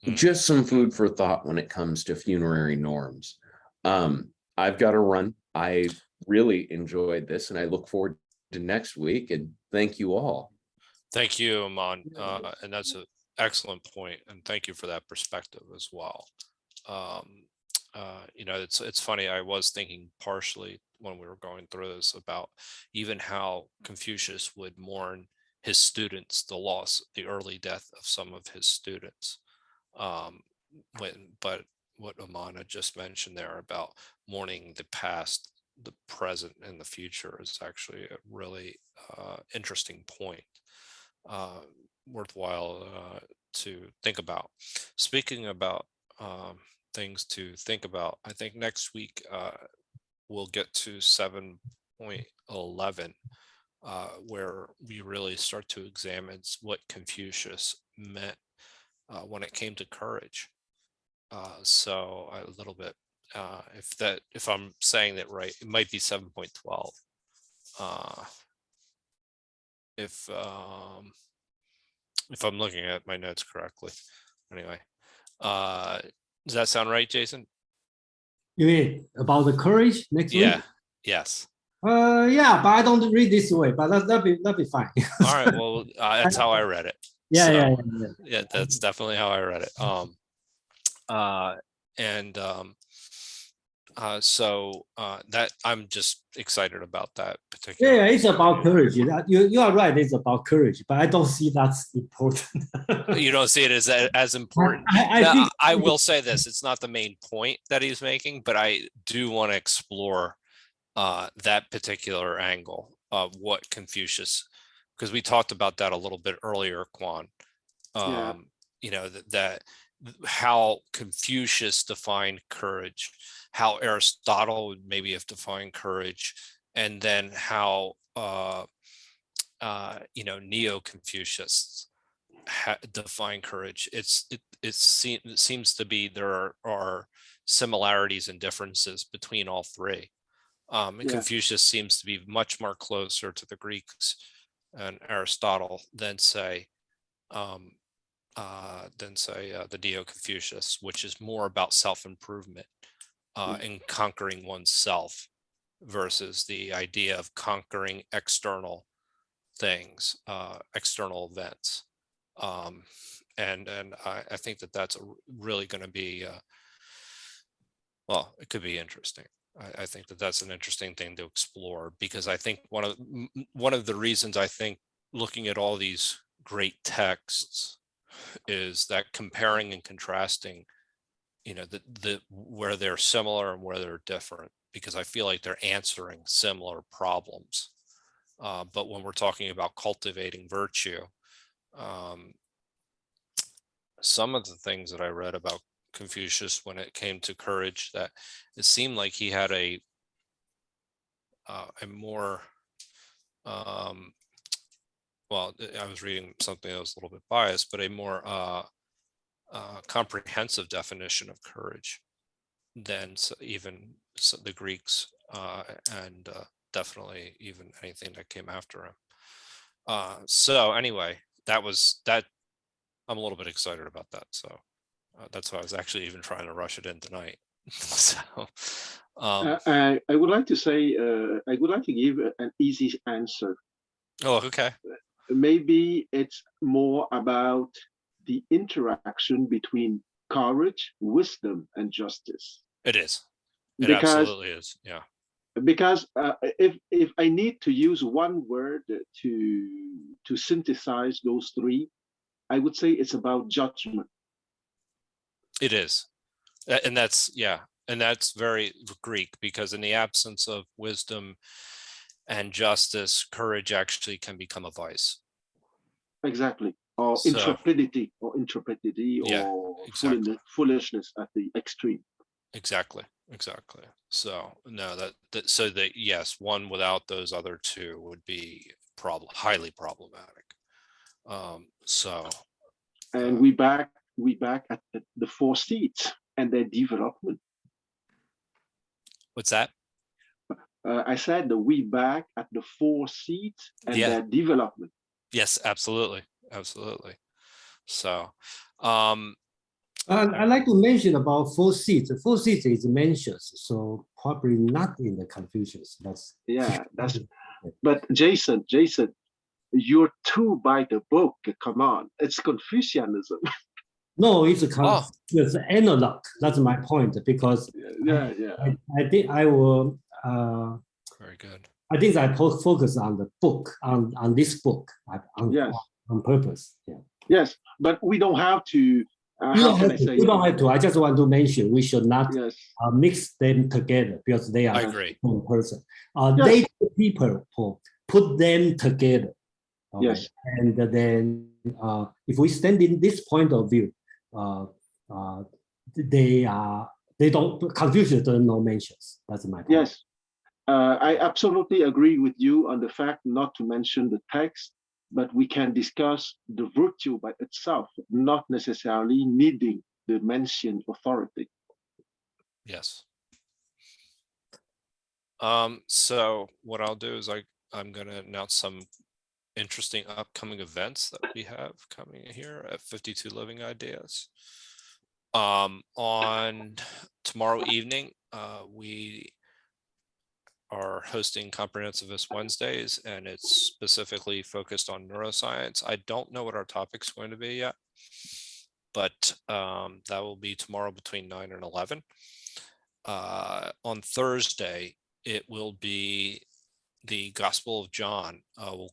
just some food for thought when it comes to funerary norms. I've got to run. I really enjoyed this, and I look forward to next week, and thank you all. Thank you, Aman. And that's an excellent point, and thank you for that perspective as well. You know, it's funny, I was thinking partially when we were going through this about even how Confucius would mourn his students, the early death of some of his students. But what Amana just mentioned there about mourning the past, the present, and the future is actually a really interesting point, worthwhile to think about. Speaking about things to think about, I think next week we'll get to 7.11, where we really start to examine what Confucius meant when it came to courage. So a little bit, if I'm saying that right, it might be 7.12. If I'm looking at my notes correctly. Anyway, does that sound right, Jason? You mean about the courage next week? Yeah. Yes. Yeah, but I don't read this way, but that'll be fine. All right. Well, that's how I read it. Yeah, So, yeah. Yeah, that's definitely how I read it. So that I'm just excited about that particular. Yeah, it's about courage. You are right. It's about courage, but I don't see that's important. You don't see it as important. I will say this: it's not the main point that he's making, but I do want to explore that particular angle of what Confucius, because we talked about that a little bit earlier, Quan. You know, that how Confucius defined courage, how Aristotle would maybe have defined courage, and then how you know, Neo-Confucius define courage. It seems to be there are similarities and differences between all three. And Confucius seems to be much more closer to the Greeks and Aristotle than say the Neo-Confucius, which is more about self-improvement and conquering oneself versus the idea of conquering external things, external events. And I think that that's really going to be, well, it could be interesting. I think that that's an interesting thing to explore, because I think one of the reasons I think looking at all these great texts is that comparing and contrasting, you know, where they're similar and where they're different, because I feel like they're answering similar problems. But when we're talking about cultivating virtue, some of the things that I read about Confucius when it came to courage, that it seemed like he had a more well, I was reading something that was a little bit biased, but a more comprehensive definition of courage than even the Greeks, and definitely even anything that came after him. So anyway, that I'm a little bit excited about that. So that's why I was actually even trying to rush it in tonight. So I would like to say, I would like to give an easy answer. Oh, okay. Maybe it's more about the interaction between courage, wisdom, and justice. It is. It absolutely is. Yeah. Because if I need to use one word to synthesize those three, I would say it's about judgment. It is. And that's, yeah. And that's very Greek, because in the absence of wisdom and justice, courage actually can become a vice. Exactly. Or intrepidity, or exactly. Foolishness at the extreme. Exactly. So no, so that yes, one without those other two would be highly problematic. And we back at the 4 seats and their development. What's that? I said the way back at the 4 seats and Yeah. their development. Yes, absolutely. Absolutely. So, I'd like to mention about 4 seats. 4 seats is mentioned, so probably not in the Confucius. That's But Jason, you're too by the book. Come on, it's Confucianism. no, it's it's analog. That's my point because Yeah. I think I will. very good. I think I focus on the book on this book on purpose. Yeah. Yes, but we don't have to. You don't have to. I just want to mention we should not mix them together because they are I agree. one person. They people put them together. Okay? Yes. And then if we stand in this point of view, they don't Confucius doesn't know mentions. That's my point. Yes. I absolutely agree with you on the fact not to mention the text, but we can discuss the virtue by itself, not necessarily needing the mentioned authority. Yes. So what I'll do is I'm going to announce some interesting upcoming events that we have coming here at 52 Living Ideas. On tomorrow evening, we are hosting Comprehensivist Wednesdays, and it's specifically focused on neuroscience. I don't know what our topic's going to be yet, but that will be tomorrow between 9 and 11. On Thursday, it will be the Gospel of John. We'll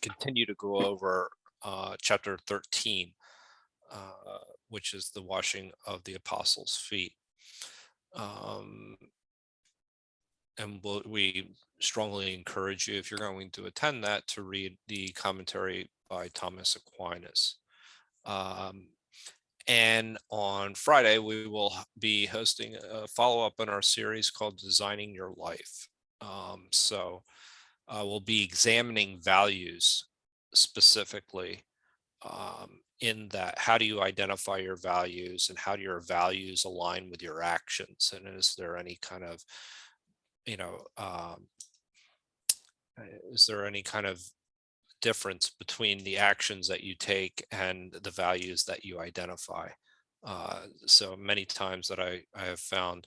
continue to go over chapter 13, which is the washing of the apostles' feet. And we strongly encourage you, if you're going to attend that, to read the commentary by Thomas Aquinas. And on Friday, we will be hosting a follow-up in our series called Designing Your Life. So we'll be examining values specifically in that. How do you identify your values, and how do your values align with your actions? And is there any kind of, is there any kind of difference between the actions that you take and the values that you identify? So many times that I have found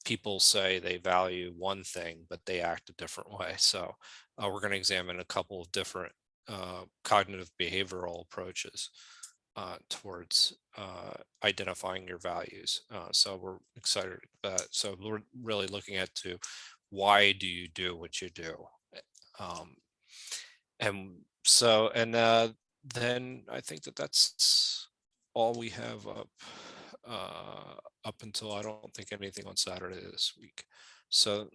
people say they value one thing, but they act a different way. So we're going to examine a couple of different cognitive behavioral approaches towards identifying your values. So we're excited about that. So we're really looking at why do you do what you do? And so, then I think that's all we have up until, I don't think anything on Saturday this week. So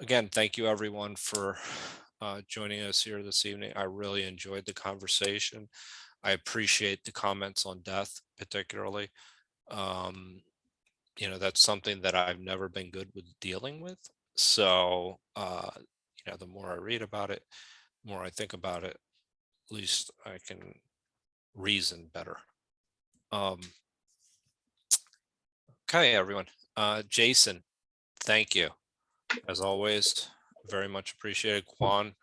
again, thank you everyone for joining us here this evening. I really enjoyed the conversation. I appreciate the comments on death, particularly. That's something that I've never been good with dealing with. So, the more I read about it, the more I think about it, at least I can reason better. Okay, everyone. Jason, thank you. As always, very much appreciated. Quan,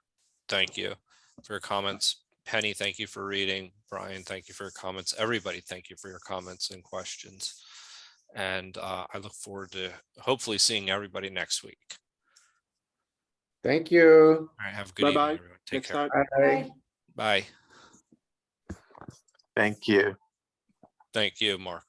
thank you for your comments. Penny, thank you for reading. Brian, thank you for your comments. Everybody, thank you for your comments and questions. And I look forward to hopefully seeing everybody next week. Thank you. All right, have a good evening, everyone. Take care. Bye. Bye. Thank you. Thank you, Mark.